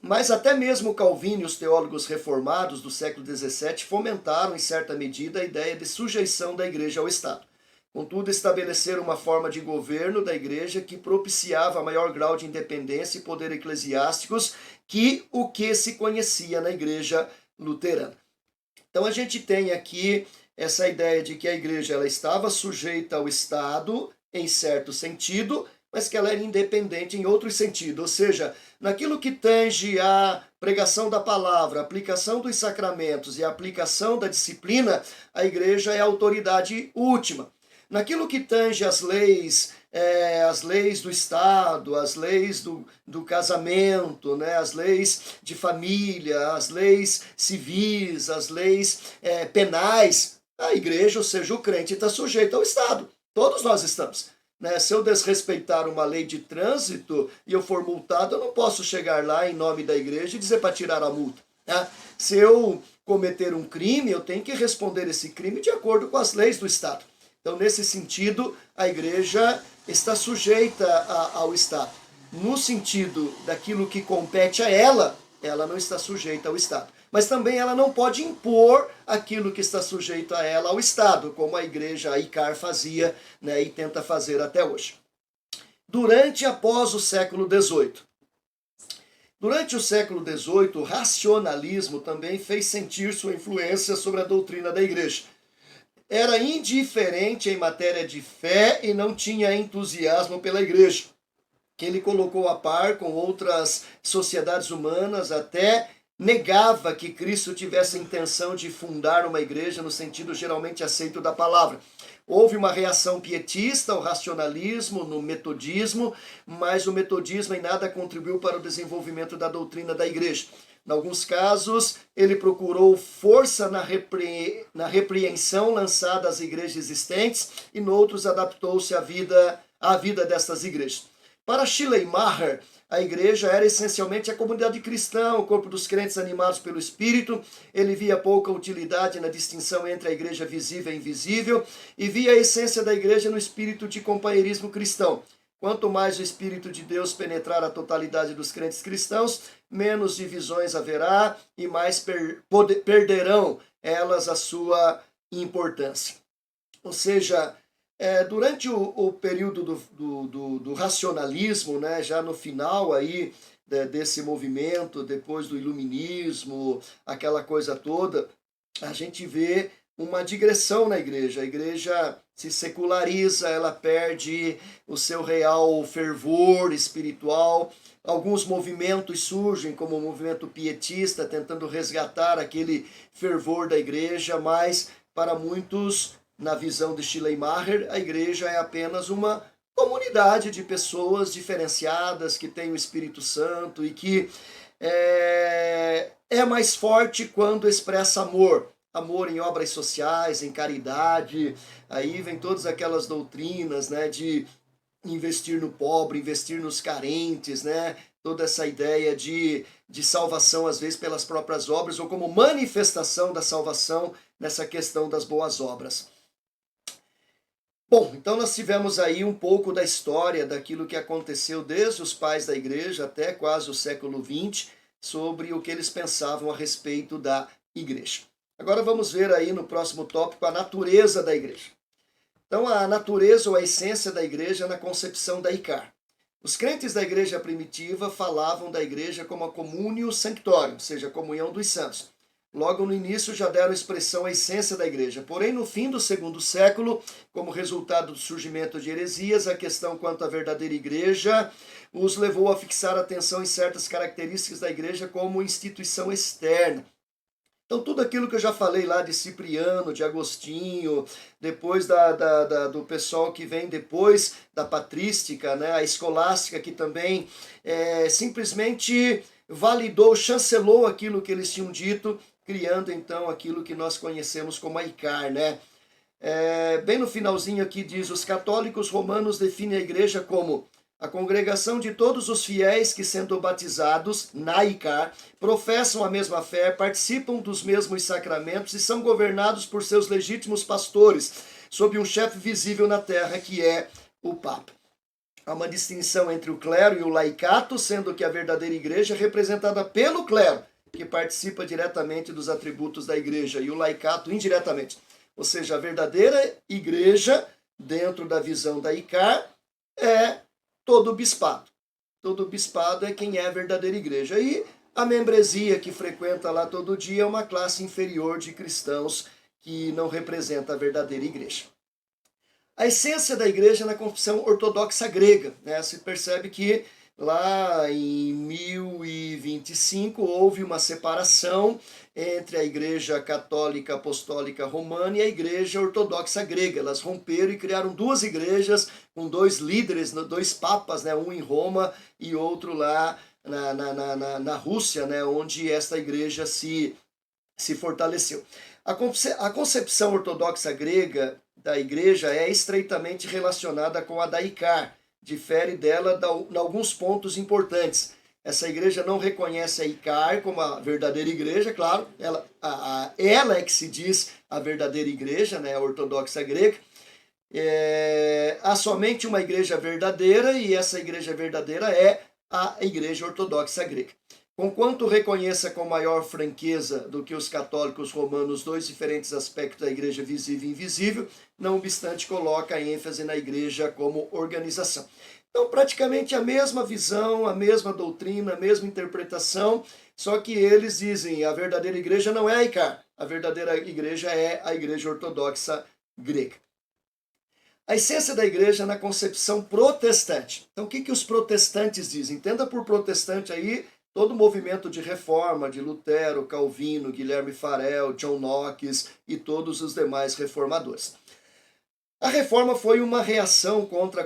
Mas até mesmo Calvino e os teólogos reformados do século XVII fomentaram, em certa medida, a ideia de sujeição da igreja ao Estado. Contudo, estabeleceram uma forma de governo da igreja que propiciava maior grau de independência e poder eclesiásticos que o que se conhecia na igreja luterana. Então a gente tem aqui essa ideia de que a igreja ela estava sujeita ao Estado em certo sentido, mas que ela era independente em outro sentido, ou seja, naquilo que tange a pregação da palavra, a aplicação dos sacramentos e a aplicação da disciplina, a igreja é a autoridade última. Naquilo que tange as leis do Estado, as leis do casamento, né, as leis de família, as leis civis, as leis penais, a igreja, ou seja, o crente está sujeito ao Estado. Todos nós estamos. Né? Se eu desrespeitar uma lei de trânsito e eu for multado, eu não posso chegar lá em nome da igreja e dizer para tirar a multa. Né? Se eu cometer um crime, eu tenho que responder esse crime de acordo com as leis do Estado. Então, nesse sentido, a igreja está sujeita ao Estado. No sentido daquilo que compete a ela não está sujeita ao Estado. Mas também ela não pode impor aquilo que está sujeito a ela ao Estado, como a igreja, a ICAR, fazia, né, e tenta fazer até hoje. Durante e após o século XVIII. Durante o século XVIII, o racionalismo também fez sentir sua influência sobre a doutrina da igreja. Era indiferente em matéria de fé e não tinha entusiasmo pela igreja, que ele colocou a par com outras sociedades humanas, até negava que Cristo tivesse a intenção de fundar uma igreja no sentido geralmente aceito da palavra. Houve uma reação pietista ao racionalismo, no metodismo, mas o metodismo em nada contribuiu para o desenvolvimento da doutrina da igreja. Em alguns casos, ele procurou força na repreensão lançada às igrejas existentes, e em outros adaptou-se à vida destas igrejas. Para Schleiermacher, a igreja era essencialmente a comunidade cristã, o corpo dos crentes animados pelo Espírito. Ele via pouca utilidade na distinção entre a igreja visível e invisível e via a essência da igreja no espírito de companheirismo cristão. Quanto mais o Espírito de Deus penetrar a totalidade dos crentes cristãos, menos divisões haverá e mais perderão elas a sua importância. Ou seja, durante o período do racionalismo, né, já no final aí desse movimento, depois do iluminismo, aquela coisa toda, a gente vê uma digressão na igreja. A igreja se seculariza, ela perde o seu real fervor espiritual. Alguns movimentos surgem, como o movimento pietista, tentando resgatar aquele fervor da igreja, mas para muitos, na visão de Schleiermacher, a igreja é apenas uma comunidade de pessoas diferenciadas que tem o Espírito Santo e que é mais forte quando expressa amor. Amor em obras sociais, em caridade. Aí vem todas aquelas doutrinas, né, de investir no pobre, investir nos carentes, né? Toda essa ideia de salvação, às vezes, pelas próprias obras, ou como manifestação da salvação nessa questão das boas obras. Bom, então nós tivemos aí um pouco da história daquilo que aconteceu desde os pais da igreja até quase o século XX, sobre o que eles pensavam a respeito da igreja. Agora vamos ver aí no próximo tópico a natureza da igreja. Então, a natureza ou a essência da igreja na concepção da ICAR. Os crentes da igreja primitiva falavam da igreja como a communio sanctorum, ou seja, a comunhão dos santos. Logo no início já deram expressão à essência da igreja. Porém, no fim do segundo século, como resultado do surgimento de heresias, a questão quanto à verdadeira igreja os levou a fixar atenção em certas características da igreja como instituição externa. Então, tudo aquilo que eu já falei lá de Cipriano, de Agostinho, depois do pessoal que vem depois da patrística, né, a escolástica, que também simplesmente validou, chancelou aquilo que eles tinham dito, criando então aquilo que nós conhecemos como a ICAR, né? Bem no finalzinho aqui diz: os católicos romanos definem a igreja como a congregação de todos os fiéis que, sendo batizados na ICAR, professam a mesma fé, participam dos mesmos sacramentos e são governados por seus legítimos pastores, sob um chefe visível na terra, que é o Papa. Há uma distinção entre o clero e o laicato, sendo que a verdadeira igreja é representada pelo clero, que participa diretamente dos atributos da igreja, e o laicato indiretamente. Ou seja, a verdadeira igreja, dentro da visão da ICAR, é todo o bispado. Todo o bispado é quem é a verdadeira igreja. E a membresia que frequenta lá todo dia é uma classe inferior de cristãos que não representa a verdadeira igreja. A essência da igreja na confissão ortodoxa grega, né? Se percebe que lá em 1025 houve uma separação entre a igreja católica apostólica romana e a igreja ortodoxa grega. Elas romperam e criaram duas igrejas com dois líderes, dois papas, né? Um em Roma e outro lá na Rússia, né? Onde esta igreja se fortaleceu. A concepção ortodoxa grega da igreja é estreitamente relacionada com a da ICAR, difere dela em alguns pontos importantes. Essa igreja não reconhece a ICAR como a verdadeira igreja, claro, ela é que se diz a verdadeira igreja, né, a ortodoxa grega. Há somente uma igreja verdadeira e essa igreja verdadeira é a igreja ortodoxa grega. Conquanto reconheça com maior franqueza do que os católicos romanos dois diferentes aspectos da igreja visível e invisível, não obstante coloca a ênfase na igreja como organização. Então, praticamente a mesma visão, a mesma doutrina, a mesma interpretação, só que eles dizem a verdadeira igreja não é a ICAR, a verdadeira igreja é a igreja ortodoxa grega. A essência da igreja na concepção protestante. Então, o que os protestantes dizem? Entenda por protestante aí todo o movimento de reforma de Lutero, Calvino, Guilherme Farel, John Knox e todos os demais reformadores. A reforma foi uma reação contra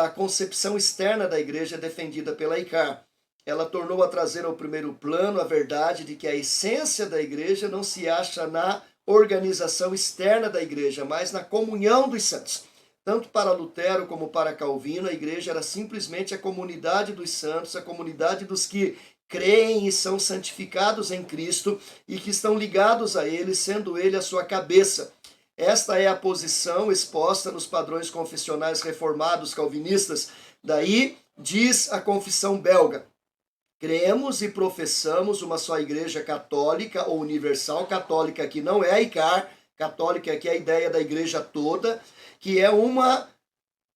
a concepção externa da igreja defendida pela ICAR. Ela tornou a trazer ao primeiro plano a verdade de que a essência da igreja não se acha na organização externa da igreja, mas na comunhão dos santos. Tanto para Lutero como para Calvino, a igreja era simplesmente a comunidade dos santos, a comunidade dos que creem e são santificados em Cristo e que estão ligados a Ele, sendo Ele a sua cabeça. Esta é a posição exposta nos padrões confessionais reformados calvinistas. Daí diz a confissão belga: cremos e professamos uma só igreja católica ou universal, católica que não é a ICAR, católica que é a ideia da igreja toda, que é uma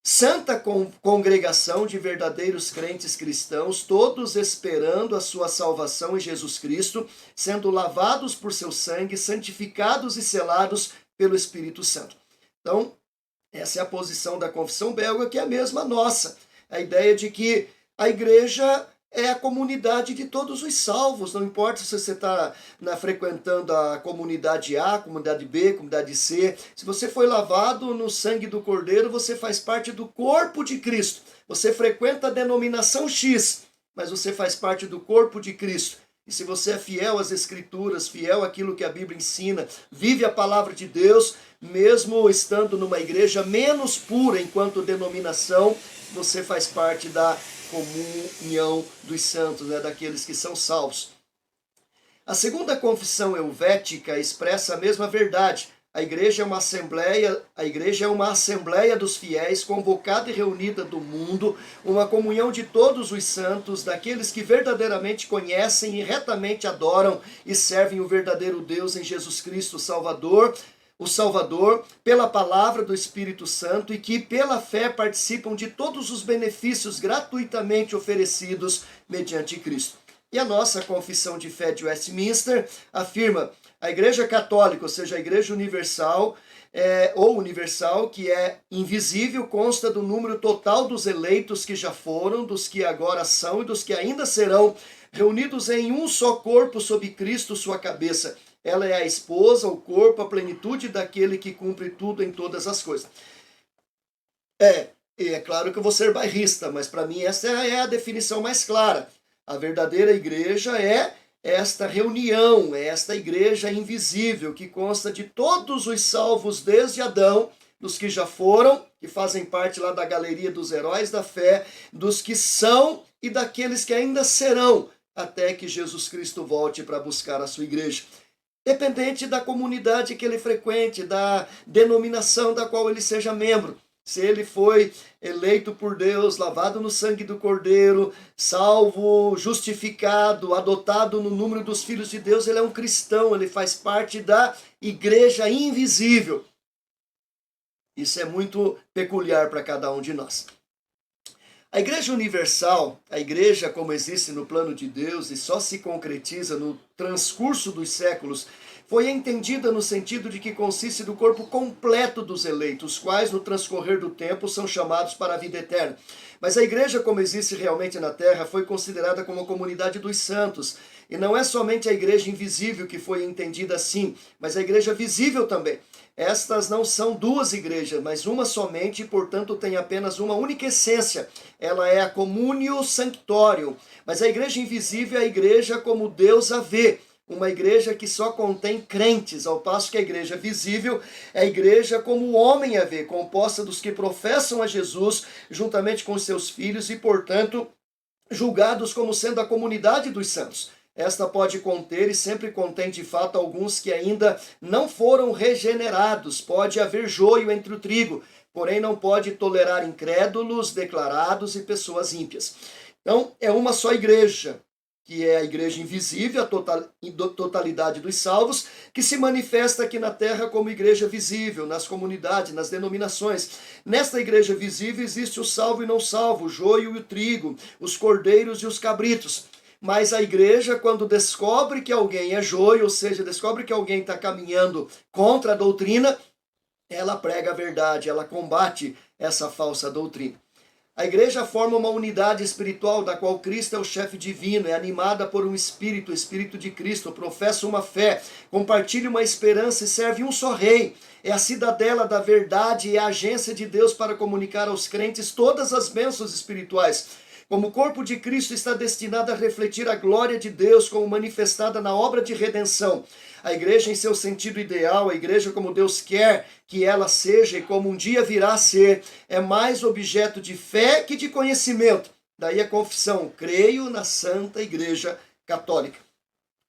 santa congregação de verdadeiros crentes cristãos, todos esperando a sua salvação em Jesus Cristo, sendo lavados por seu sangue, santificados e selados pelo Espírito Santo. Então, essa é a posição da confissão belga, que é a mesma nossa. A ideia de que a igreja é a comunidade de todos os salvos, não importa se você está frequentando a comunidade A, comunidade B, comunidade C. Se você foi lavado no sangue do Cordeiro, você faz parte do corpo de Cristo. Você frequenta a denominação X, mas você faz parte do corpo de Cristo. E se você é fiel às Escrituras, fiel àquilo que a Bíblia ensina, vive a palavra de Deus, mesmo estando numa igreja menos pura enquanto denominação, você faz parte da comunhão dos santos, né, daqueles que são salvos. A segunda confissão helvética expressa a mesma verdade. A igreja é uma assembleia dos fiéis, convocada e reunida do mundo, uma comunhão de todos os santos, daqueles que verdadeiramente conhecem e retamente adoram e servem o verdadeiro Deus em Jesus Cristo, o Salvador, pela palavra do Espírito Santo e que pela fé participam de todos os benefícios gratuitamente oferecidos mediante Cristo. E a nossa confissão de fé de Westminster afirma: a Igreja Católica, ou seja, a Igreja Universal, universal, que é invisível, consta do número total dos eleitos que já foram, dos que agora são e dos que ainda serão, reunidos em um só corpo sob Cristo, sua cabeça. Ela é a esposa, o corpo, a plenitude daquele que cumpre tudo em todas as coisas. É claro que eu vou ser bairrista, mas para mim essa é a definição mais clara. A verdadeira igreja é esta reunião, é esta igreja invisível que consta de todos os salvos desde Adão, dos que já foram, que fazem parte lá da galeria dos heróis da fé, dos que são e daqueles que ainda serão, até que Jesus Cristo volte para buscar a sua igreja. Dependente da comunidade que ele frequente, da denominação da qual ele seja membro. Se ele foi eleito por Deus, lavado no sangue do Cordeiro, salvo, justificado, adotado no número dos filhos de Deus, ele é um cristão, ele faz parte da igreja invisível. Isso é muito peculiar para cada um de nós. A igreja universal, a igreja como existe no plano de Deus e só se concretiza no transcurso dos séculos, foi entendida no sentido de que consiste do corpo completo dos eleitos, os quais no transcorrer do tempo são chamados para a vida eterna. Mas a igreja como existe realmente na terra foi considerada como a comunidade dos santos. E não é somente a igreja invisível que foi entendida assim, mas a igreja visível também. Estas não são duas igrejas, mas uma somente, e portanto tem apenas uma única essência. Ela é a communio sanctorium. Mas a igreja invisível é a igreja como Deus a vê. Uma igreja que só contém crentes, ao passo que a igreja visível é a igreja como o homem a vê, composta dos que professam a Jesus, juntamente com seus filhos, e portanto julgados como sendo a comunidade dos santos. Esta pode conter e sempre contém de fato alguns que ainda não foram regenerados. Pode haver joio entre o trigo, porém não pode tolerar incrédulos, declarados e pessoas ímpias. Então é uma só igreja, que é a igreja invisível, a totalidade dos salvos, que se manifesta aqui na terra como igreja visível, nas comunidades, nas denominações. Nesta igreja visível existe o salvo e não salvo, o joio e o trigo, os cordeiros e os cabritos. Mas a igreja, quando descobre que alguém é joio, ou seja, descobre que alguém está caminhando contra a doutrina, ela prega a verdade, ela combate essa falsa doutrina. A igreja forma uma unidade espiritual da qual Cristo é o chefe divino, é animada por um espírito, o espírito de Cristo, professa uma fé, compartilha uma esperança e serve um só rei. É a cidadela da verdade e a agência de Deus para comunicar aos crentes todas as bênçãos espirituais. Como o corpo de Cristo está destinado a refletir a glória de Deus como manifestada na obra de redenção. A igreja em seu sentido ideal, a igreja como Deus quer que ela seja e como um dia virá a ser, é mais objeto de fé que de conhecimento. Daí a confissão, creio na Santa Igreja Católica.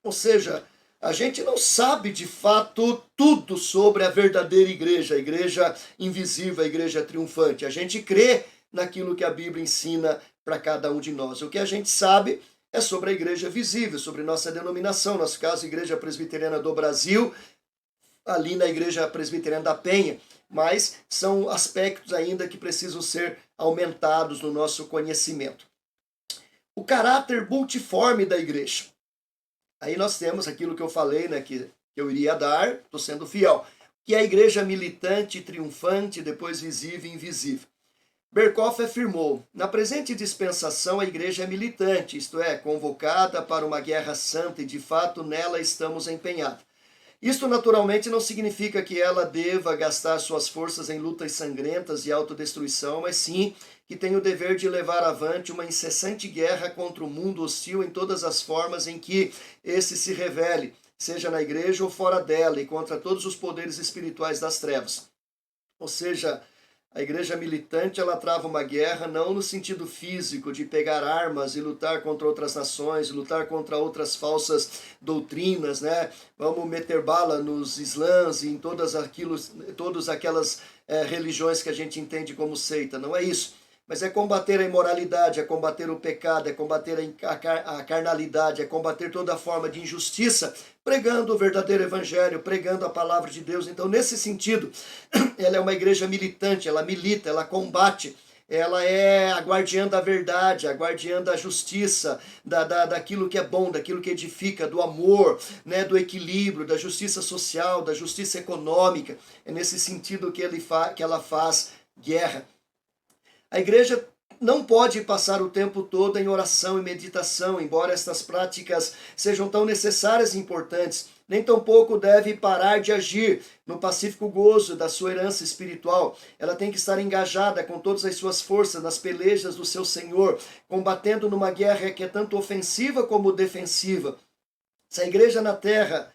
Ou seja, a gente não sabe de fato tudo sobre a verdadeira igreja, a igreja invisível, a igreja triunfante. A gente crê naquilo que a Bíblia ensina para cada um de nós. O que a gente sabe é sobre a igreja visível, sobre nossa denominação, nosso caso, Igreja Presbiteriana do Brasil, ali na Igreja Presbiteriana da Penha, mas são aspectos ainda que precisam ser aumentados no nosso conhecimento. O caráter multiforme da igreja. Aí nós temos aquilo que eu falei, né, que eu iria dar, estou sendo fiel, que é a igreja militante, triunfante, depois visível e invisível. Berkhoff afirmou, na presente dispensação a igreja é militante, isto é, convocada para uma guerra santa e de fato nela estamos empenhados. Isto naturalmente não significa que ela deva gastar suas forças em lutas sangrentas e autodestruição, mas sim que tem o dever de levar avante uma incessante guerra contra o mundo hostil em todas as formas em que esse se revele, seja na igreja ou fora dela, e contra todos os poderes espirituais das trevas. Ou seja, a igreja militante, ela trava uma guerra não no sentido físico de pegar armas e lutar contra outras nações, lutar contra outras falsas doutrinas, né? Vamos meter bala nos islãs e em todas aquelas religiões que a gente entende como seita. Não é isso. Mas é combater a imoralidade, é combater o pecado, é combater a carnalidade, é combater toda forma de injustiça, pregando o verdadeiro evangelho, pregando a palavra de Deus. Então, nesse sentido, ela é uma igreja militante, ela milita, ela combate, ela é a guardiã da verdade, a guardiã da justiça, daquilo que é bom, daquilo que edifica, do amor, né, do equilíbrio, da justiça social, da justiça econômica. É nesse sentido que ela faz guerra. A igreja não pode passar o tempo todo em oração e meditação, embora estas práticas sejam tão necessárias e importantes, nem tampouco deve parar de agir no pacífico gozo da sua herança espiritual. Ela tem que estar engajada com todas as suas forças nas pelejas do seu Senhor, combatendo numa guerra que é tanto ofensiva como defensiva. Se a igreja na terra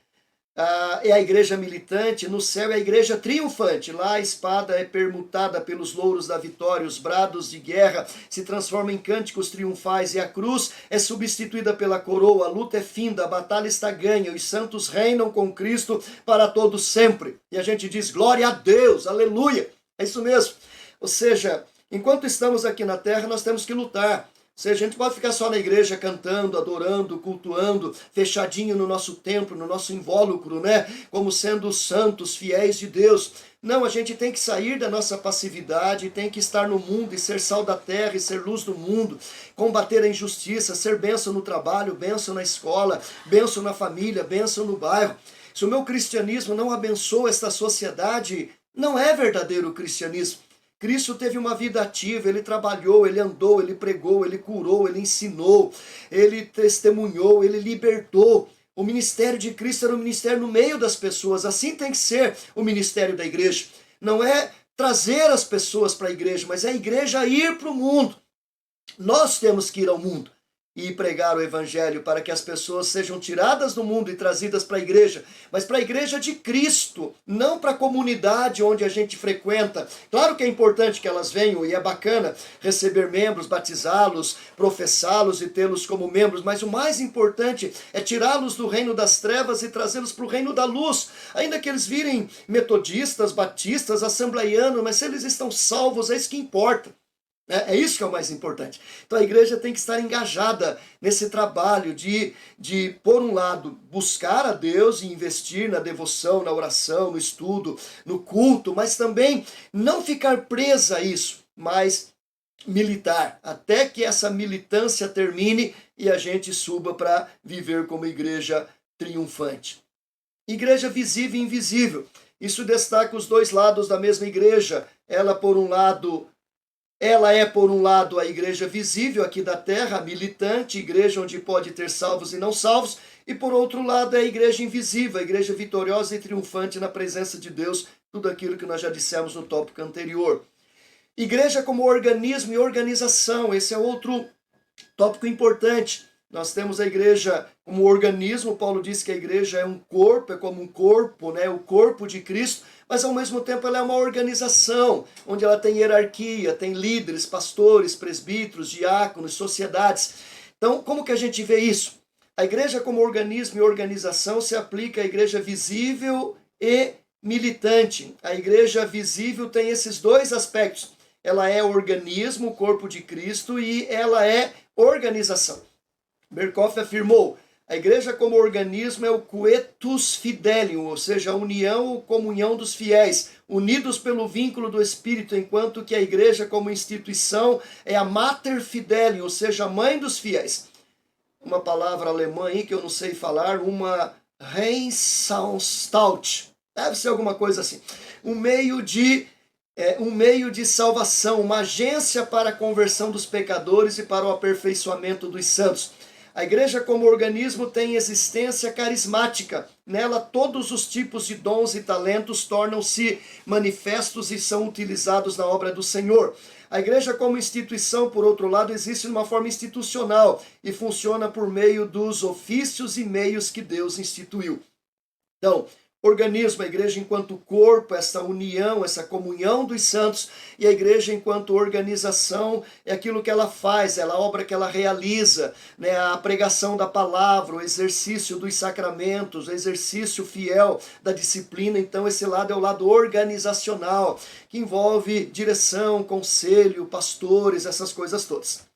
é a igreja militante, no céu é a igreja triunfante. Lá a espada é permutada pelos louros da vitória, os brados de guerra se transformam em cânticos triunfais e a cruz é substituída pela coroa. A luta é finda, a batalha está ganha, os santos reinam com Cristo para todos sempre. E a gente diz glória a Deus, aleluia. É isso mesmo. Ou seja, enquanto estamos aqui na terra, nós temos que lutar. Ou seja, a gente pode ficar só na igreja cantando, adorando, cultuando, fechadinho no nosso templo, no nosso invólucro, né? Como sendo santos, fiéis de Deus. Não, a gente tem que sair da nossa passividade, tem que estar no mundo e ser sal da terra e ser luz do mundo, combater a injustiça, ser bênção no trabalho, bênção na escola, bênção na família, bênção no bairro. Se o meu cristianismo não abençoa esta sociedade, não é verdadeiro cristianismo. Cristo teve uma vida ativa, ele trabalhou, ele andou, ele pregou, ele curou, ele ensinou, ele testemunhou, ele libertou. O ministério de Cristo era um ministério no meio das pessoas, assim tem que ser o ministério da igreja. Não é trazer as pessoas para a igreja, mas é a igreja ir para o mundo. Nós temos que ir ao mundo e pregar o evangelho para que as pessoas sejam tiradas do mundo e trazidas para a igreja, mas para a igreja de Cristo, não para a comunidade onde a gente frequenta. Claro que é importante que elas venham e é bacana receber membros, batizá-los, professá-los e tê-los como membros, mas o mais importante é tirá-los do reino das trevas e trazê-los para o reino da luz. Ainda que eles virem metodistas, batistas, assembleianos, mas se eles estão salvos, é isso que importa. É isso que é o mais importante. Então a igreja tem que estar engajada nesse trabalho de, por um lado, buscar a Deus e investir na devoção, na oração, no estudo, no culto, mas também não ficar presa a isso, mas militar, até que essa militância termine e a gente suba para viver como igreja triunfante. Igreja visível e invisível. Isso destaca os dois lados da mesma igreja. Ela é, por um lado, a igreja visível aqui da terra, militante, igreja onde pode ter salvos e não salvos, e por outro lado é a igreja invisível, a igreja vitoriosa e triunfante na presença de Deus, tudo aquilo que nós já dissemos no tópico anterior. Igreja como organismo e organização, esse é outro tópico importante. Nós temos a igreja como organismo, Paulo diz que a igreja é um corpo, é como um corpo, né? O corpo de Cristo, mas ao mesmo tempo ela é uma organização, onde ela tem hierarquia, tem líderes, pastores, presbíteros, diáconos, sociedades. Então, como que a gente vê isso? A igreja como organismo e organização se aplica à igreja visível e militante. A igreja visível tem esses dois aspectos. Ela é organismo, o corpo de Cristo, e ela é organização. Berkhoff afirmou, a igreja como organismo é o quietus fidelium, ou seja, a união ou comunhão dos fiéis, unidos pelo vínculo do Espírito, enquanto que a igreja como instituição é a mater fidelium, ou seja, a mãe dos fiéis. Uma palavra alemã aí que eu não sei falar, uma Rechtsanstalt, deve ser alguma coisa assim. Um meio de salvação, uma agência para a conversão dos pecadores e para o aperfeiçoamento dos santos. A igreja como organismo tem existência carismática. Nela todos os tipos de dons e talentos tornam-se manifestos e são utilizados na obra do Senhor. A igreja como instituição, por outro lado, existe de uma forma institucional e funciona por meio dos ofícios e meios que Deus instituiu. Então, organismo, a igreja enquanto corpo, essa união, essa comunhão dos santos, e a igreja enquanto organização é aquilo que ela faz, é a obra que ela realiza, né? A pregação da palavra, o exercício dos sacramentos, o exercício fiel da disciplina. Então esse lado é o lado organizacional, que envolve direção, conselho, pastores, essas coisas todas.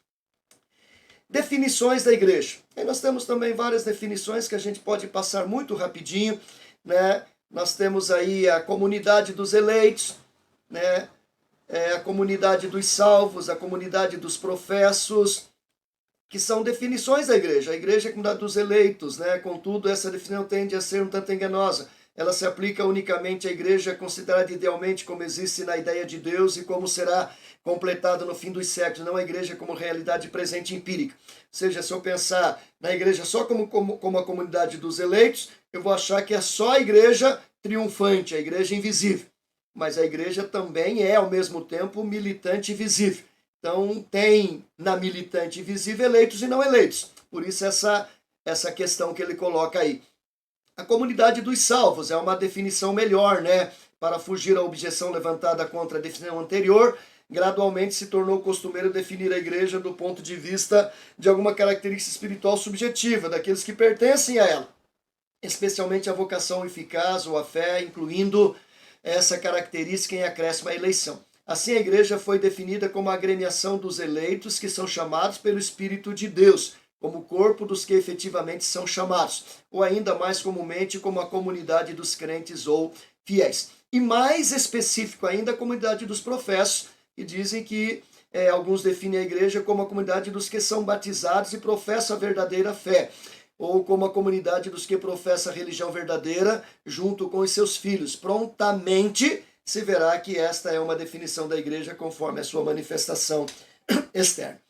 Definições da igreja. Aí nós temos também várias definições que a gente pode passar muito rapidinho, né? Nós temos aí a comunidade dos eleitos, né? A comunidade dos salvos, a comunidade dos professos, que são definições da igreja. A igreja é a comunidade dos eleitos, né? Contudo, essa definição tende a ser um tanto enganosa. Ela se aplica unicamente à igreja considerada idealmente como existe na ideia de Deus e como será completada no fim dos séculos, não a igreja como realidade presente empírica. Ou seja, se eu pensar na igreja só como a comunidade dos eleitos, eu vou achar que é só a igreja triunfante, a igreja invisível. Mas a igreja também é, ao mesmo tempo, militante e visível. Então, tem na militante e visível eleitos e não eleitos. Por isso, essa questão que ele coloca aí. A comunidade dos salvos é uma definição melhor, né? Para fugir à objeção levantada contra a definição anterior, gradualmente se tornou costumeiro definir a igreja do ponto de vista de alguma característica espiritual subjetiva, daqueles que pertencem a ela, especialmente a vocação eficaz ou a fé, incluindo essa característica em acréscimo à eleição. Assim, a igreja foi definida como a agremiação dos eleitos que são chamados pelo Espírito de Deus, como corpo dos que efetivamente são chamados, ou ainda mais comumente como a comunidade dos crentes ou fiéis. E mais específico ainda, a comunidade dos professos, que dizem que alguns definem a igreja como a comunidade dos que são batizados e professam a verdadeira fé, ou como a comunidade dos que professam a religião verdadeira junto com os seus filhos. Prontamente se verá que esta é uma definição da igreja conforme a sua manifestação externa.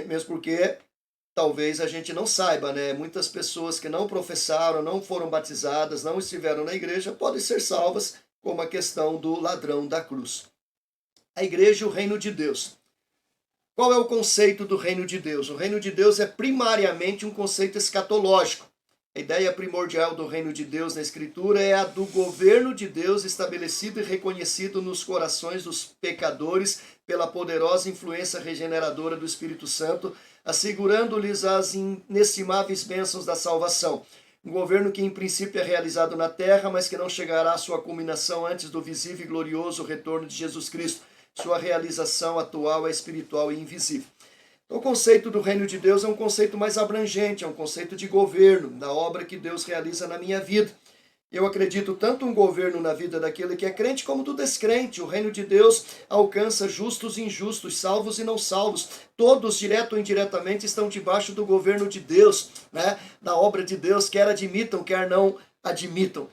Mesmo porque talvez a gente não saiba, né? Muitas pessoas que não professaram, não foram batizadas, não estiveram na igreja, podem ser salvas, como a questão do ladrão da cruz. A igreja e o reino de Deus. Qual é o conceito do reino de Deus? O reino de Deus é primariamente um conceito escatológico. A ideia primordial do reino de Deus na Escritura é a do governo de Deus estabelecido e reconhecido nos corações dos pecadores pela poderosa influência regeneradora do Espírito Santo, assegurando-lhes as inestimáveis bênçãos da salvação. Um governo que em princípio é realizado na terra, mas que não chegará à sua culminação antes do visível e glorioso retorno de Jesus Cristo. Sua realização atual é espiritual e invisível. Então, o conceito do reino de Deus é um conceito mais abrangente, é um conceito de governo, da obra que Deus realiza na minha vida. Eu acredito tanto um governo na vida daquele que é crente como do descrente. O reino de Deus alcança justos e injustos, salvos e não salvos. Todos, direto ou indiretamente, estão debaixo do governo de Deus, né? Da obra de Deus, quer admitam, quer não admitam.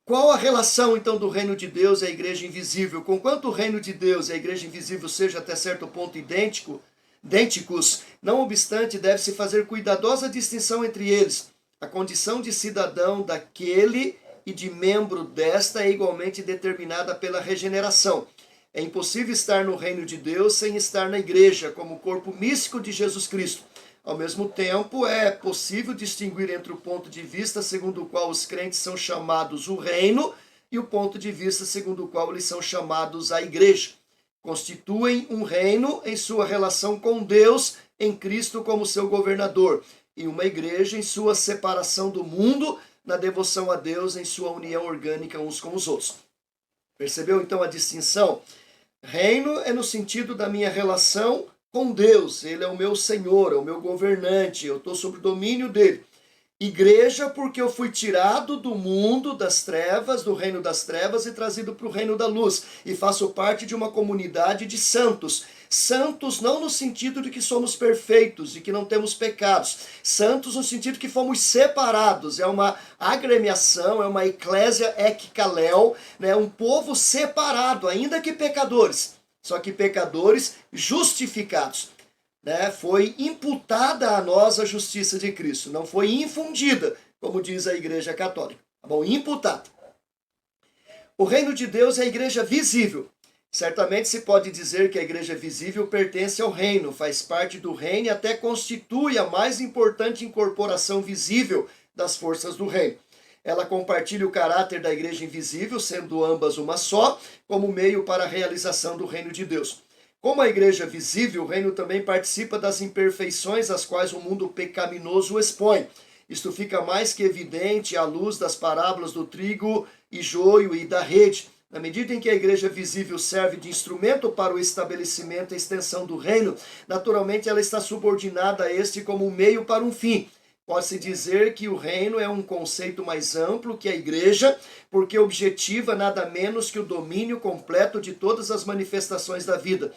Qual a relação, então, do reino de Deus e a igreja invisível? Conquanto o reino de Deus e a igreja invisível sejam até certo ponto idênticos, não obstante, deve-se fazer cuidadosa distinção entre eles. A condição de cidadão daquele e de membro desta é igualmente determinada pela regeneração. É impossível estar no reino de Deus sem estar na igreja, como corpo místico de Jesus Cristo. Ao mesmo tempo, é possível distinguir entre o ponto de vista segundo o qual os crentes são chamados o reino e o ponto de vista segundo o qual eles são chamados a igreja. Constituem um reino em sua relação com Deus, em Cristo como seu governador, e uma igreja em sua separação do mundo, na devoção a Deus, em sua união orgânica uns com os outros. Percebeu então a distinção? Reino é no sentido da minha relação com Deus, ele é o meu Senhor, é o meu governante, eu estou sob o domínio dele. Igreja, porque eu fui tirado do mundo das trevas, do reino das trevas, e trazido para o reino da luz, e faço parte de uma comunidade de santos. Santos não no sentido de que somos perfeitos e que não temos pecados. Santos no sentido que fomos separados. É uma agremiação, é uma eclésia ekkalel, né? Um povo separado, ainda que pecadores. Só que pecadores justificados. Né? Foi imputada a nós a justiça de Cristo. Não foi infundida, como diz a Igreja Católica. Tá bom? Imputada. O reino de Deus é a igreja visível. Certamente se pode dizer que a igreja visível pertence ao reino, faz parte do reino e até constitui a mais importante incorporação visível das forças do reino. Ela compartilha o caráter da igreja invisível, sendo ambas uma só, como meio para a realização do reino de Deus. Como a igreja visível, o reino também participa das imperfeições às quais o mundo pecaminoso expõe. Isto fica mais que evidente à luz das parábolas do trigo e joio e da rede. Na medida em que a igreja visível serve de instrumento para o estabelecimento e extensão do reino, naturalmente ela está subordinada a este como um meio para um fim. Pode-se dizer que o reino é um conceito mais amplo que a igreja, porque objetiva nada menos que o domínio completo de todas as manifestações da vida.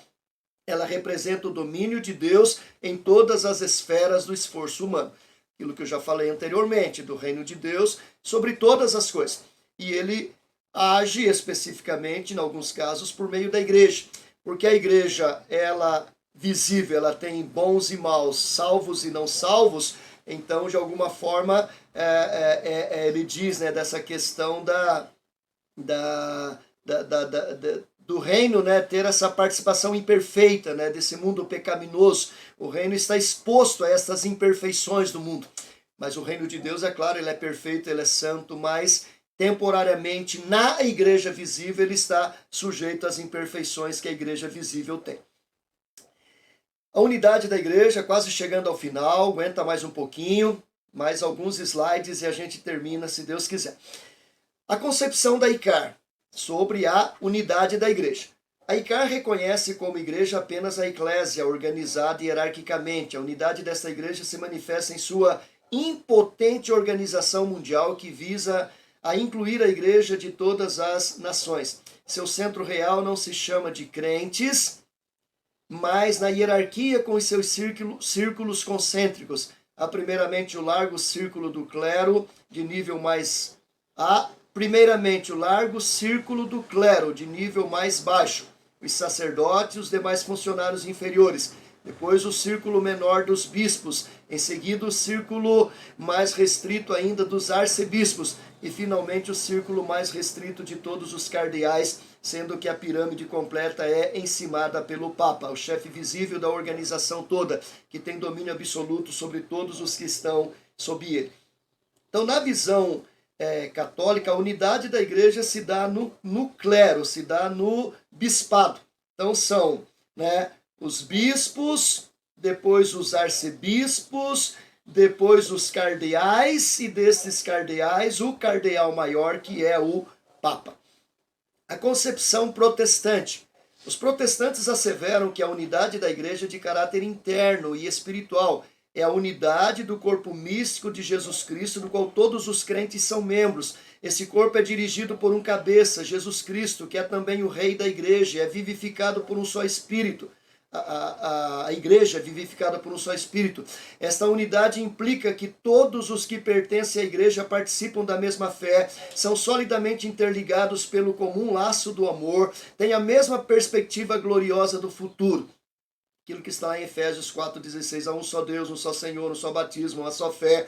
Ela representa o domínio de Deus em todas as esferas do esforço humano. Aquilo que eu já falei anteriormente, do reino de Deus, sobre todas as coisas. E ele age especificamente, em alguns casos, por meio da igreja. Porque a igreja, ela visível, ela tem bons e maus, salvos e não salvos. Então, de alguma forma, ele diz, né, dessa questão do reino, né, ter essa participação imperfeita, né, desse mundo pecaminoso. O reino está exposto a estas imperfeições do mundo. Mas o reino de Deus, é claro, ele é perfeito, ele é santo, mas temporariamente na igreja visível ele está sujeito às imperfeições que a igreja visível tem. A unidade da igreja, quase chegando ao final, aguenta mais um pouquinho, mais alguns slides e a gente termina, se Deus quiser. A concepção da ICAR sobre a unidade da igreja. A ICAR reconhece como igreja apenas a eclésia, organizada hierarquicamente. A unidade desta igreja se manifesta em sua impotente organização mundial que visa a incluir a igreja de todas as nações. Seu centro real não se chama de crentes, mas na hierarquia com os seus círculos concêntricos. Há primeiramente o largo círculo do clero, de nível mais primeiramente o largo círculo do clero, de nível mais baixo, os sacerdotes e os demais funcionários inferiores. Depois o círculo menor dos bispos, em seguida o círculo mais restrito ainda dos arcebispos e finalmente o círculo mais restrito de todos os cardeais, sendo que a pirâmide completa é encimada pelo Papa, o chefe visível da organização toda, que tem domínio absoluto sobre todos os que estão sob ele. Então, na visão católica, a unidade da igreja se dá no clero, se dá no bispado. Então são os bispos, depois os arcebispos, depois os cardeais e desses cardeais o cardeal maior, que é o Papa. A concepção protestante. Os protestantes asseveram que a unidade da igreja é de caráter interno e espiritual. É a unidade do corpo místico de Jesus Cristo, do qual todos os crentes são membros. Esse corpo é dirigido por um cabeça, Jesus Cristo, que é também o rei da igreja, é vivificado por um só Espírito. A igreja é vivificada por um só Espírito. Esta unidade implica que todos os que pertencem à igreja participam da mesma fé, são solidamente interligados pelo comum laço do amor, têm a mesma perspectiva gloriosa do futuro. Aquilo que está em Efésios 4,16, há um só Deus, um só Senhor, um só batismo, uma só fé,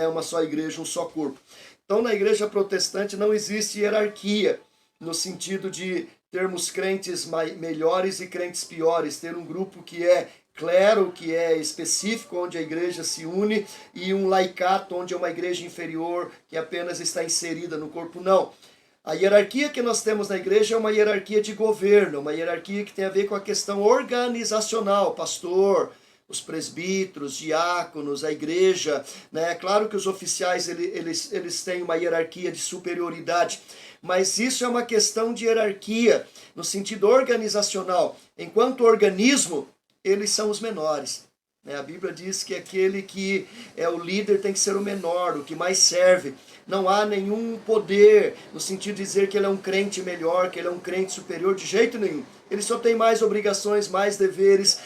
uma só igreja, um só corpo. Então, na igreja protestante não existe hierarquia, no sentido de termos crentes melhores e crentes piores, ter um grupo que é clero, que é específico, onde a igreja se une, e um laicato, onde é uma igreja inferior, que apenas está inserida no corpo, não. A hierarquia que nós temos na igreja é uma hierarquia de governo, uma hierarquia que tem a ver com a questão organizacional, pastor, os presbíteros, diáconos, a igreja, É claro que os oficiais eles têm uma hierarquia de superioridade, mas isso é uma questão de hierarquia no sentido organizacional. Enquanto organismo, eles são os menores. A Bíblia diz que aquele que é o líder tem que ser o menor, o que mais serve. Não há nenhum poder no sentido de dizer que ele é um crente melhor, que ele é um crente superior, de jeito nenhum. Ele só tem mais obrigações, mais deveres,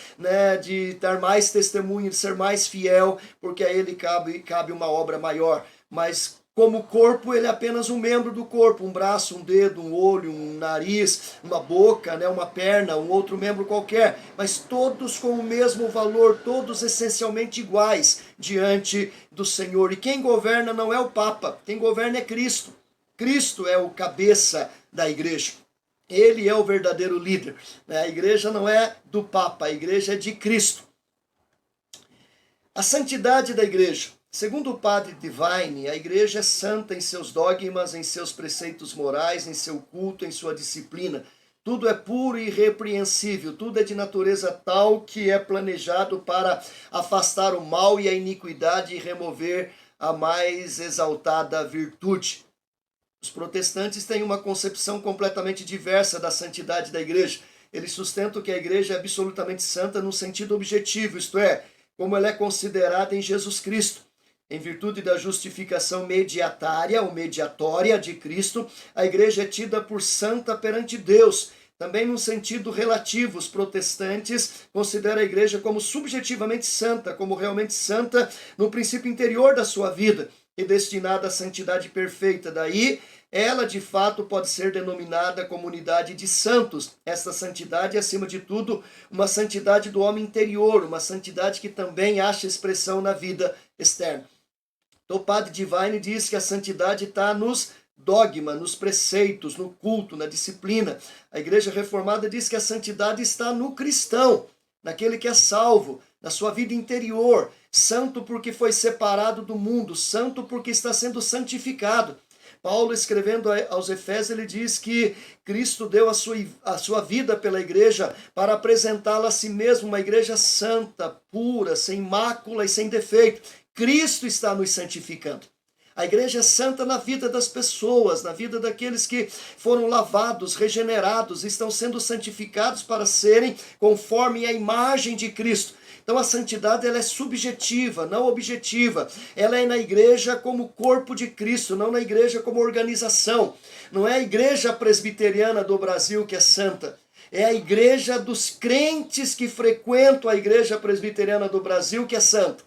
de dar mais testemunho, de ser mais fiel, porque a ele cabe uma obra maior. Mas como corpo, ele é apenas um membro do corpo, um braço, um dedo, um olho, um nariz, uma boca, uma perna, um outro membro qualquer, mas todos com o mesmo valor, todos essencialmente iguais diante do Senhor. E quem governa não é o Papa, quem governa é Cristo. Cristo é o cabeça da igreja. Ele é o verdadeiro líder. A igreja não é do Papa, a igreja é de Cristo. A santidade da igreja. Segundo o padre Divine, a igreja é santa em seus dogmas, em seus preceitos morais, em seu culto, em sua disciplina. Tudo é puro e irrepreensível, tudo é de natureza tal que é planejado para afastar o mal e a iniquidade e remover a mais exaltada virtude. Os protestantes têm uma concepção completamente diversa da santidade da igreja. Eles sustentam que a igreja é absolutamente santa no sentido objetivo, isto é, como ela é considerada em Jesus Cristo. Em virtude da justificação mediatária ou mediatória de Cristo, a igreja é tida por santa perante Deus. Também no sentido relativo, os protestantes consideram a igreja como subjetivamente santa, como realmente santa no princípio interior da sua vida e destinada à santidade perfeita. Daí, ela de fato pode ser denominada comunidade de santos. Esta santidade é, acima de tudo, uma santidade do homem interior, uma santidade que também acha expressão na vida externa. Então, o padre Divine diz que a santidade está nos dogmas, nos preceitos, no culto, na disciplina. A igreja reformada diz que a santidade está no cristão. naquele que é salvo, na sua vida interior, santo porque foi separado do mundo, santo porque está sendo santificado. Paulo, escrevendo aos Efésios, ele diz que Cristo deu a sua vida pela igreja para apresentá-la a si mesmo, uma igreja santa, pura, sem mácula e sem defeito. Cristo está nos santificando. A igreja é santa na vida das pessoas, na vida daqueles que foram lavados, regenerados, estão sendo santificados para serem conforme a imagem de Cristo. Então a santidade ela é subjetiva, não objetiva. Ela é na igreja como corpo de Cristo, não na igreja como organização. Não é a igreja presbiteriana do Brasil que é santa. É a igreja dos crentes que frequentam a igreja presbiteriana do Brasil que é santa.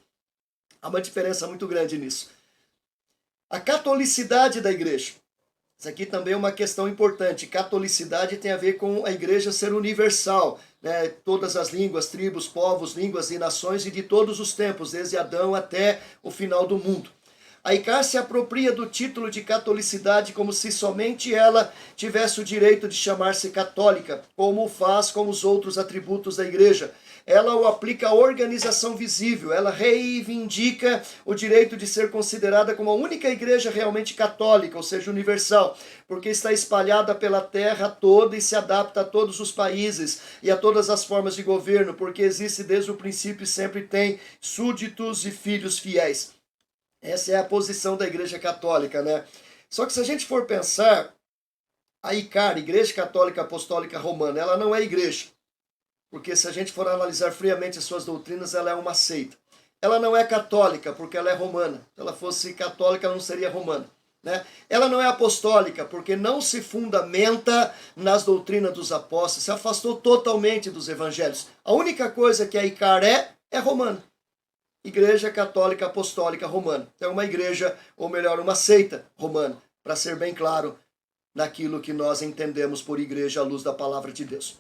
Há uma diferença muito grande nisso. A catolicidade da igreja. Isso aqui também é uma questão importante. Catolicidade tem a ver com a igreja ser universal, né? Todas as línguas, tribos, povos, línguas e nações e de todos os tempos, desde Adão até o final do mundo. A ICAR se apropria do título de catolicidade como se somente ela tivesse o direito de chamar-se católica, como faz com os outros atributos da igreja. Ela o aplica à organização visível, ela reivindica o direito de ser considerada como a única igreja realmente católica, ou seja, universal, porque está espalhada pela terra toda e se adapta a todos os países e a todas as formas de governo, porque existe desde o princípio e sempre tem súditos e filhos fiéis. Essa é a posição da igreja católica, né? Só que se a gente for pensar, a ICAR, Igreja Católica Apostólica Romana, ela não é igreja. Porque se a gente for analisar friamente as suas doutrinas, ela é uma seita. Ela não é católica, porque ela é romana. Se ela fosse católica, ela não seria romana. Né? Ela não é apostólica, porque não se fundamenta nas doutrinas dos apóstolos, se afastou totalmente dos evangelhos. A única coisa que a ICAR é romana. Igreja Católica Apostólica Romana. É uma igreja, ou melhor, uma seita romana, para ser bem claro naquilo que nós entendemos por igreja à luz da palavra de Deus.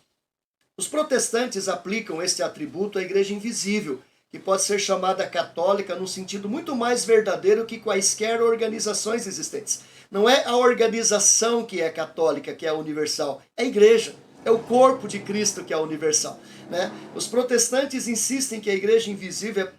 Os protestantes aplicam este atributo à igreja invisível, que pode ser chamada católica num sentido muito mais verdadeiro que quaisquer organizações existentes. Não é a organização que é católica, que é universal, é a igreja, é o corpo de Cristo que é universal. Né? Os protestantes insistem que a igreja invisível é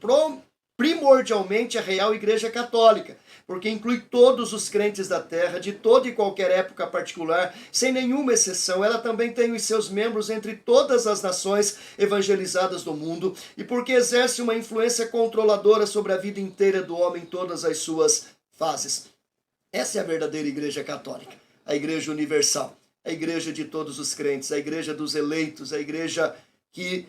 primordialmente a real igreja católica, porque inclui todos os crentes da terra, de toda e qualquer época particular, sem nenhuma exceção. Ela também tem os seus membros entre todas as nações evangelizadas do mundo, e porque exerce uma influência controladora sobre a vida inteira do homem em todas as suas fases. Essa é a verdadeira igreja católica, a igreja universal, a igreja de todos os crentes, a igreja dos eleitos, a igreja que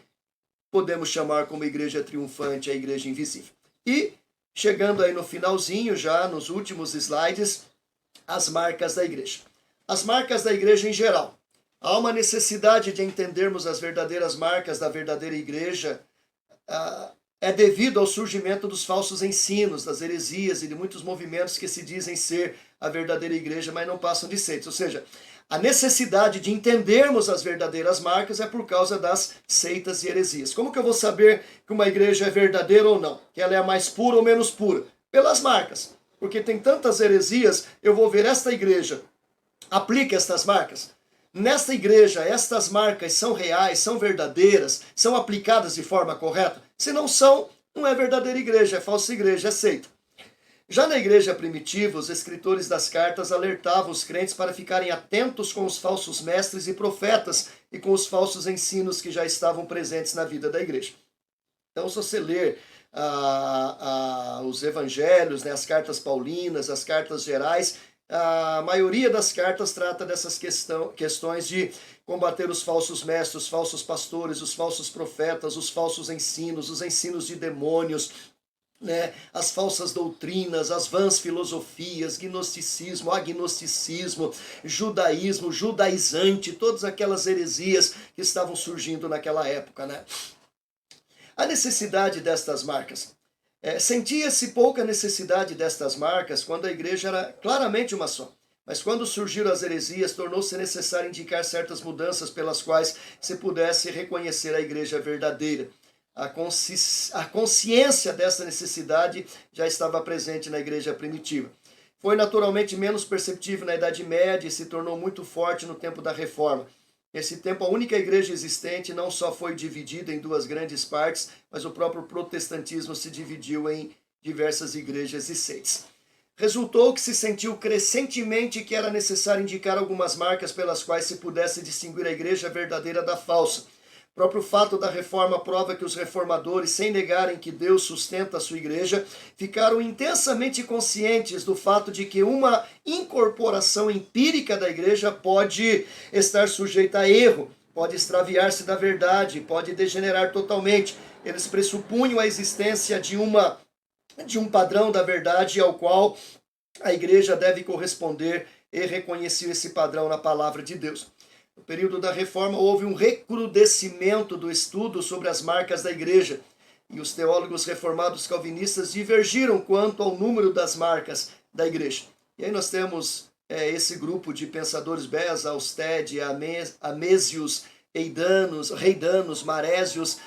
podemos chamar como igreja triunfante, a igreja invisível. E, chegando aí no finalzinho, já nos últimos slides, as marcas da igreja. As marcas da igreja em geral. Há uma necessidade de entendermos as verdadeiras marcas da verdadeira igreja, é devido ao surgimento dos falsos ensinos, das heresias e de muitos movimentos que se dizem ser a verdadeira igreja, mas não passam de seitas. Ou seja, a necessidade de entendermos as verdadeiras marcas é por causa das seitas e heresias. Como que eu vou saber que uma igreja é verdadeira ou não? Que ela é mais pura ou menos pura? Pelas marcas. Porque tem tantas heresias, eu vou ver esta igreja aplica estas marcas. Nesta igreja, estas marcas são reais, são verdadeiras, são aplicadas de forma correta? Se não são, não é verdadeira igreja, é falsa igreja, é seita. Já na igreja primitiva, os escritores das cartas alertavam os crentes para ficarem atentos com os falsos mestres e profetas e com os falsos ensinos que já estavam presentes na vida da igreja. Então, se você ler os evangelhos, né, as cartas paulinas, as cartas gerais, a maioria das cartas trata dessas questões de combater os falsos mestres, os falsos pastores, os falsos profetas, os falsos ensinos, os ensinos de demônios, né, as falsas doutrinas, as vãs filosofias, gnosticismo, agnosticismo, judaísmo, judaizante, todas aquelas heresias que estavam surgindo naquela época. Né? A necessidade destas marcas. Sentia-se pouca necessidade destas marcas quando a igreja era claramente uma só. Mas quando surgiram as heresias, tornou-se necessário indicar certas mudanças pelas quais se pudesse reconhecer a igreja verdadeira. A consciência dessa necessidade já estava presente na igreja primitiva. Foi naturalmente menos perceptível na Idade Média e se tornou muito forte no tempo da Reforma. Nesse tempo, a única igreja existente não só foi dividida em duas grandes partes, mas o próprio protestantismo se dividiu em diversas igrejas e seitas. Resultou que se sentiu crescentemente que era necessário indicar algumas marcas pelas quais se pudesse distinguir a igreja verdadeira da falsa. O próprio fato da reforma prova que os reformadores, sem negarem que Deus sustenta a sua igreja, ficaram intensamente conscientes do fato de que uma incorporação empírica da igreja pode estar sujeita a erro, pode extraviar-se da verdade, pode degenerar totalmente. Eles pressupunham a existência de um padrão da verdade ao qual a igreja deve corresponder e reconheciam esse padrão na palavra de Deus. No período da Reforma houve um recrudescimento do estudo sobre as marcas da igreja e os teólogos reformados calvinistas divergiram quanto ao número das marcas da igreja. E aí nós temos esse grupo de pensadores, Beza, Alsted, Amesius, Reidanos, Marésios,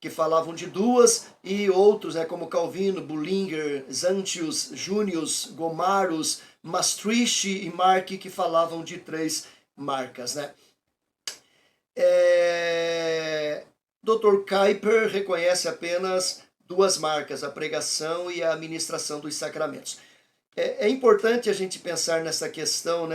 que falavam de duas, e outros, como Calvino, Bullinger, Zantius, Június, Gomarus, Maastricht e Mark, que falavam de 3 marcas. Dr. Kuyper reconhece apenas 2 marcas, a pregação e a administração dos sacramentos. É importante a gente pensar nessa questão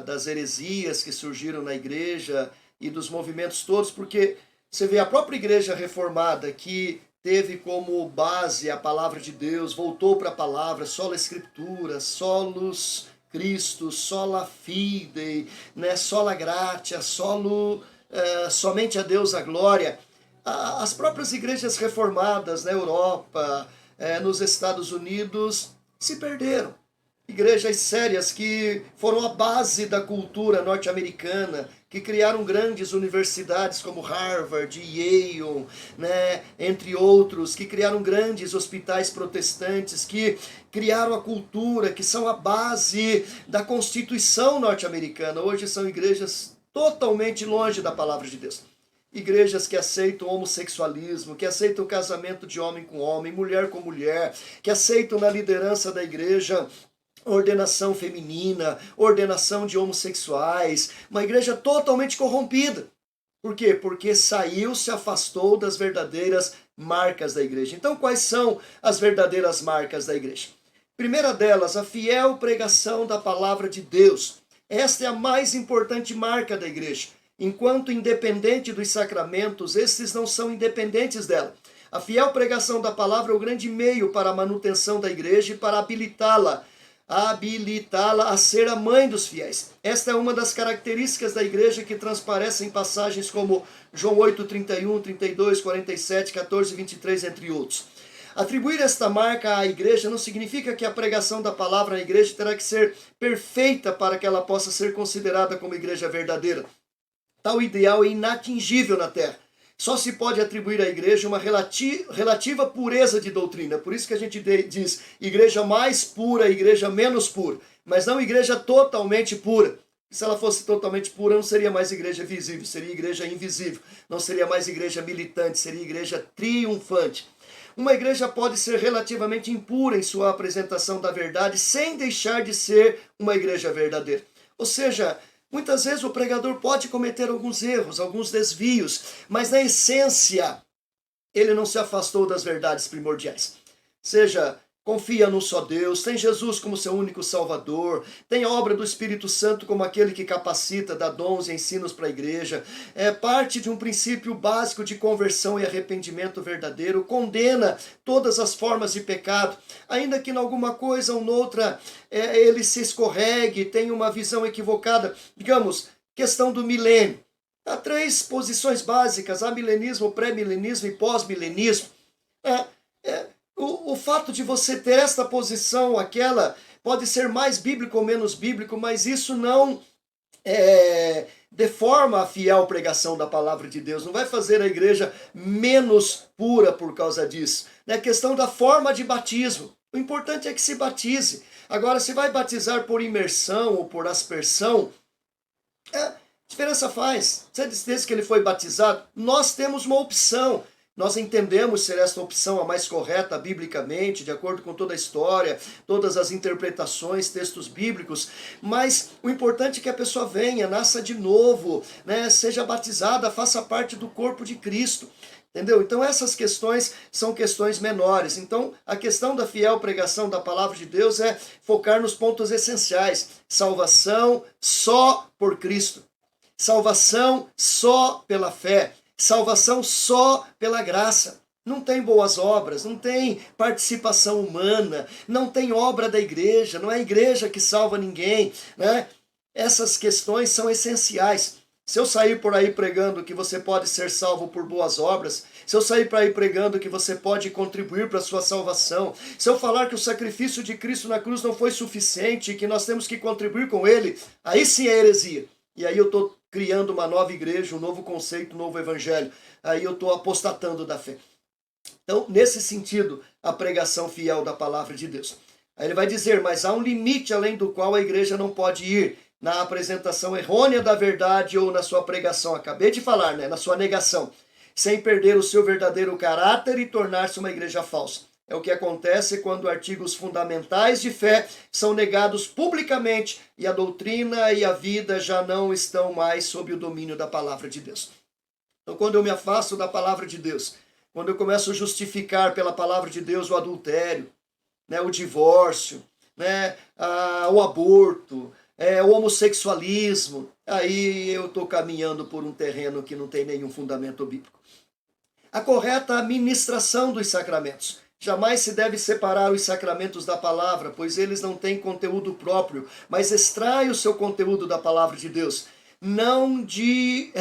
das heresias que surgiram na igreja e dos movimentos todos, porque você vê a própria igreja reformada que teve como base a palavra de Deus, voltou para a palavra, sola escritura, solus Christus, sola fide, sola gratia, somente a Deus a glória. As próprias igrejas reformadas na Europa, nos Estados Unidos, se perderam. Igrejas sérias que foram a base da cultura norte-americana, que criaram grandes universidades como Harvard, Yale, entre outros, que criaram grandes hospitais protestantes, que criaram a cultura, que são a base da Constituição norte-americana. Hoje são igrejas totalmente longe da palavra de Deus. Igrejas que aceitam o homossexualismo, que aceitam o casamento de homem com homem, mulher com mulher, que aceitam na liderança da igreja ordenação feminina, ordenação de homossexuais, uma igreja totalmente corrompida. Por quê? Porque se afastou das verdadeiras marcas da igreja. Então, quais são as verdadeiras marcas da igreja? Primeira delas, a fiel pregação da palavra de Deus. Esta é a mais importante marca da igreja. Enquanto independente dos sacramentos, estes não são independentes dela. A fiel pregação da palavra é o grande meio para a manutenção da igreja e para habilitá-la a ser a mãe dos fiéis. Esta é uma das características da igreja que transparecem em passagens como João 8, 31, 32, 47, 14 e 23, entre outros. Atribuir esta marca à igreja não significa que a pregação da palavra à igreja terá que ser perfeita para que ela possa ser considerada como igreja verdadeira. Tal ideal é inatingível na terra. Só se pode atribuir à igreja uma relativa pureza de doutrina. Por isso que a gente diz igreja mais pura, igreja menos pura. Mas não igreja totalmente pura. Se ela fosse totalmente pura, não seria mais igreja visível, seria igreja invisível. Não seria mais igreja militante, seria igreja triunfante. Uma igreja pode ser relativamente impura em sua apresentação da verdade, sem deixar de ser uma igreja verdadeira. Ou seja, muitas vezes o pregador pode cometer alguns erros, alguns desvios, mas na essência ele não se afastou das verdades primordiais. Seja, confia num só Deus, tem Jesus como seu único Salvador, tem a obra do Espírito Santo como aquele que capacita, dá dons e ensinos para a igreja, é parte de um princípio básico de conversão e arrependimento verdadeiro, condena todas as formas de pecado, ainda que em alguma coisa ou noutra ele se escorregue, tenha uma visão equivocada. Digamos, questão do milênio. Há 3 posições básicas, amilenismo, pré-milenismo e pós-milenismo. O fato de você ter esta posição, aquela, pode ser mais bíblico ou menos bíblico, mas isso não deforma a fiel pregação da palavra de Deus, não vai fazer a igreja menos pura por causa disso. É questão da forma de batismo. O importante é que se batize. Agora, se vai batizar por imersão ou por aspersão, diferença faz. Você diz que ele foi batizado, nós temos uma opção Nós entendemos ser esta opção a mais correta biblicamente, de acordo com toda a história, todas as interpretações, textos bíblicos, mas o importante é que a pessoa venha, nasça de novo, né? Seja batizada, faça parte do corpo de Cristo. Entendeu? Então essas questões são questões menores. Então a questão da fiel pregação da palavra de Deus é focar nos pontos essenciais. Salvação só por Cristo. Salvação só pela fé. Salvação só pela graça. Não tem boas obras, não tem participação humana, não tem obra da igreja, não é a igreja que salva ninguém, né? Essas questões são essenciais. Se eu sair por aí pregando que você pode ser salvo por boas obras, se eu sair por aí pregando que você pode contribuir para a sua salvação, se eu falar que o sacrifício de Cristo na cruz não foi suficiente e que nós temos que contribuir com ele, aí sim é heresia. E aí eu estou criando uma nova igreja, um novo conceito, um novo evangelho. Aí eu estou apostatando da fé. Então, nesse sentido, a pregação fiel da palavra de Deus. Aí ele vai dizer, mas há um limite além do qual a igreja não pode ir na apresentação errônea da verdade ou na sua pregação. Acabei de falar, né? Na sua negação. Sem perder o seu verdadeiro caráter e tornar-se uma igreja falsa. É o que acontece quando artigos fundamentais de fé são negados publicamente e a doutrina e a vida já não estão mais sob o domínio da palavra de Deus. Então, quando eu me afasto da palavra de Deus, quando eu começo a justificar pela palavra de Deus o adultério, né, o divórcio, né, o aborto, o homossexualismo, aí eu estou caminhando por um terreno que não tem nenhum fundamento bíblico. A correta administração dos sacramentos. Jamais se deve separar os sacramentos da palavra, pois eles não têm conteúdo próprio, mas extrai o seu conteúdo da palavra de Deus.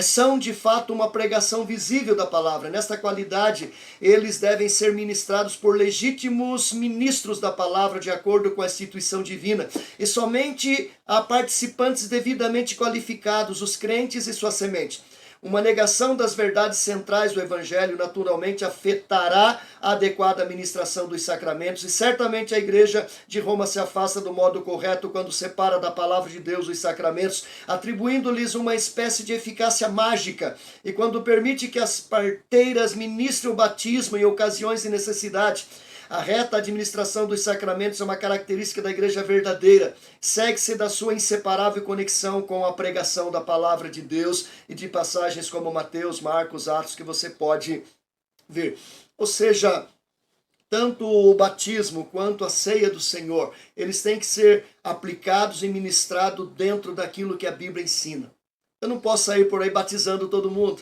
São de fato uma pregação visível da palavra. Nesta qualidade, eles devem ser ministrados por legítimos ministros da palavra, de acordo com a instituição divina, e somente a participantes devidamente qualificados, os crentes e sua semente. Uma negação das verdades centrais do Evangelho naturalmente afetará a adequada administração dos sacramentos e certamente a Igreja de Roma se afasta do modo correto quando separa da palavra de Deus os sacramentos, atribuindo-lhes uma espécie de eficácia mágica e quando permite que as parteiras ministrem o batismo em ocasiões de necessidade. A reta administração dos sacramentos é uma característica da igreja verdadeira. Segue-se da sua inseparável conexão com a pregação da palavra de Deus e de passagens como Mateus, Marcos, Atos, que você pode ver. Ou seja, tanto o batismo quanto a ceia do Senhor, eles têm que ser aplicados e ministrados dentro daquilo que a Bíblia ensina. Eu não posso sair por aí batizando todo mundo.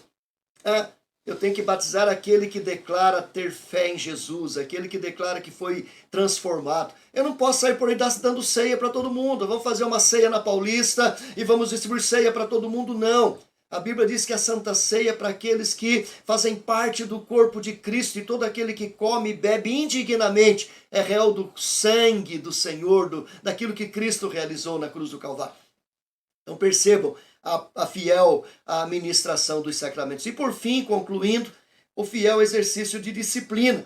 Eu tenho que batizar aquele que declara ter fé em Jesus, aquele que declara que foi transformado. Eu não posso sair por aí dando ceia para todo mundo. Vamos fazer uma ceia na Paulista e vamos distribuir ceia para todo mundo. Não. A Bíblia diz que a Santa Ceia é para aqueles que fazem parte do corpo de Cristo e todo aquele que come e bebe indignamente é réu do sangue do Senhor, daquilo que Cristo realizou na cruz do Calvário. Então percebam a fiel administração dos sacramentos. E por fim, concluindo, o fiel exercício de disciplina.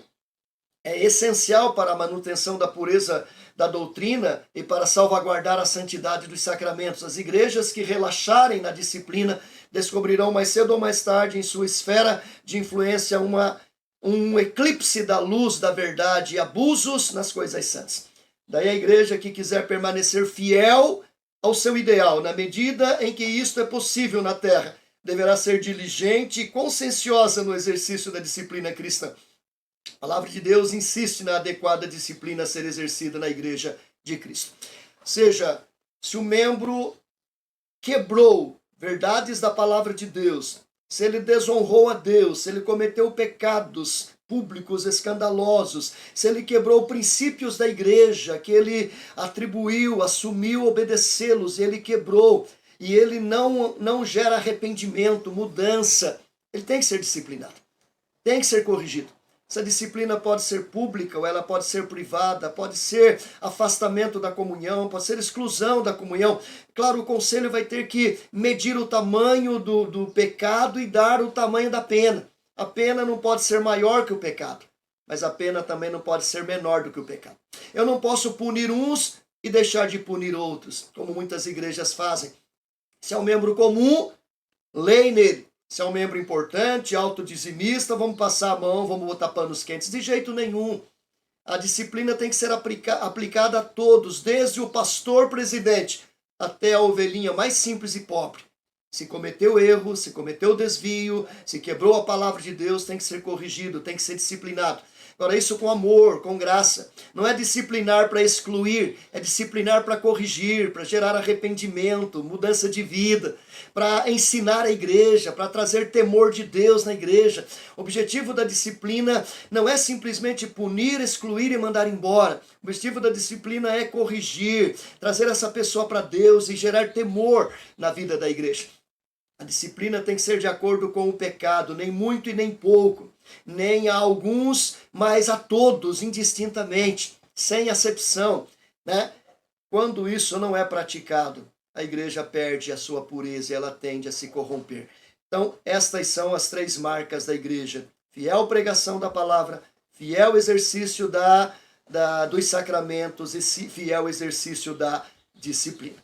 É essencial para a manutenção da pureza da doutrina e para salvaguardar a santidade dos sacramentos. As igrejas que relaxarem na disciplina descobrirão mais cedo ou mais tarde em sua esfera de influência um eclipse da luz da verdade e abusos nas coisas santas. Daí a igreja que quiser permanecer fiel ao seu ideal, na medida em que isto é possível na terra, deverá ser diligente e conscienciosa no exercício da disciplina cristã. A palavra de Deus insiste na adequada disciplina a ser exercida na igreja de Cristo. Ou seja, se o membro quebrou verdades da palavra de Deus, se ele desonrou a Deus, se ele cometeu pecados públicos escandalosos, se ele quebrou princípios da igreja, que ele atribuiu, assumiu obedecê-los, e ele quebrou, e ele não gera arrependimento, mudança, ele tem que ser disciplinado, tem que ser corrigido. Essa disciplina pode ser pública ou ela pode ser privada, pode ser afastamento da comunhão, pode ser exclusão da comunhão. Claro, o conselho vai ter que medir o tamanho do pecado e dar o tamanho da pena. A pena não pode ser maior que o pecado, mas a pena também não pode ser menor do que o pecado. Eu não posso punir uns e deixar de punir outros, como muitas igrejas fazem. Se é um membro comum, lei nele. Se é um membro importante, autodizimista, vamos passar a mão, vamos botar panos quentes. De jeito nenhum. A disciplina tem que ser aplicada a todos, desde o pastor presidente até a ovelhinha mais simples e pobre. Se cometeu erro, se cometeu desvio, se quebrou a palavra de Deus, tem que ser corrigido, tem que ser disciplinado. Agora, isso com amor, com graça. Não é disciplinar para excluir, é disciplinar para corrigir, para gerar arrependimento, mudança de vida, para ensinar a igreja, para trazer temor de Deus na igreja. O objetivo da disciplina não é simplesmente punir, excluir e mandar embora. O objetivo da disciplina é corrigir, trazer essa pessoa para Deus e gerar temor na vida da igreja. A disciplina tem que ser de acordo com o pecado, nem muito e nem pouco, nem a alguns, mas a todos, indistintamente, sem acepção, né? Quando isso não é praticado, a igreja perde a sua pureza e ela tende a se corromper. Então, estas são as 3 marcas da igreja: fiel pregação da palavra, fiel exercício dos sacramentos e fiel exercício da disciplina.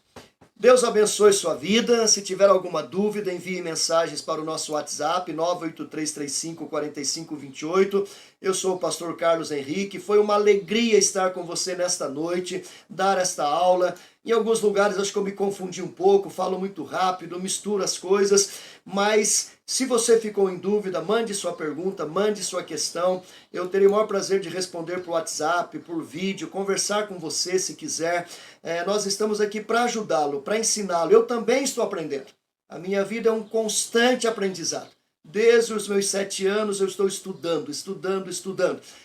Deus abençoe sua vida. Se tiver alguma dúvida, envie mensagens para o nosso WhatsApp, 983354528. Eu sou o pastor Carlos Henrique. Foi uma alegria estar com você nesta noite, dar esta aula. Em alguns lugares acho que eu me confundi um pouco, falo muito rápido, misturo as coisas, mas se você ficou em dúvida, mande sua pergunta, mande sua questão. Eu terei o maior prazer de responder por WhatsApp, por vídeo, conversar com você se quiser. Nós estamos aqui para ajudá-lo, para ensiná-lo. Eu também estou aprendendo. A minha vida é um constante aprendizado. Desde os meus 7 anos eu estou estudando.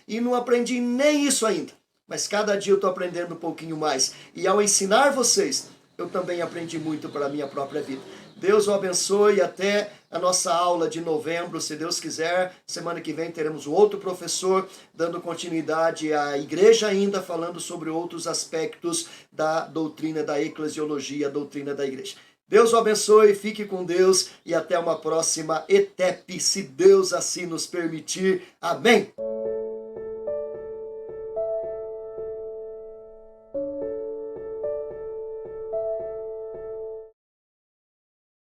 E não aprendi nem isso ainda. Mas cada dia eu estou aprendendo um pouquinho mais. E ao ensinar vocês, eu também aprendi muito para a minha própria vida. Deus o abençoe e até a nossa aula de novembro, se Deus quiser. Semana que vem teremos um outro professor dando continuidade à igreja ainda, falando sobre outros aspectos da doutrina da eclesiologia, a doutrina da igreja. Deus o abençoe, fique com Deus e até uma próxima ETEP, se Deus assim nos permitir. Amém.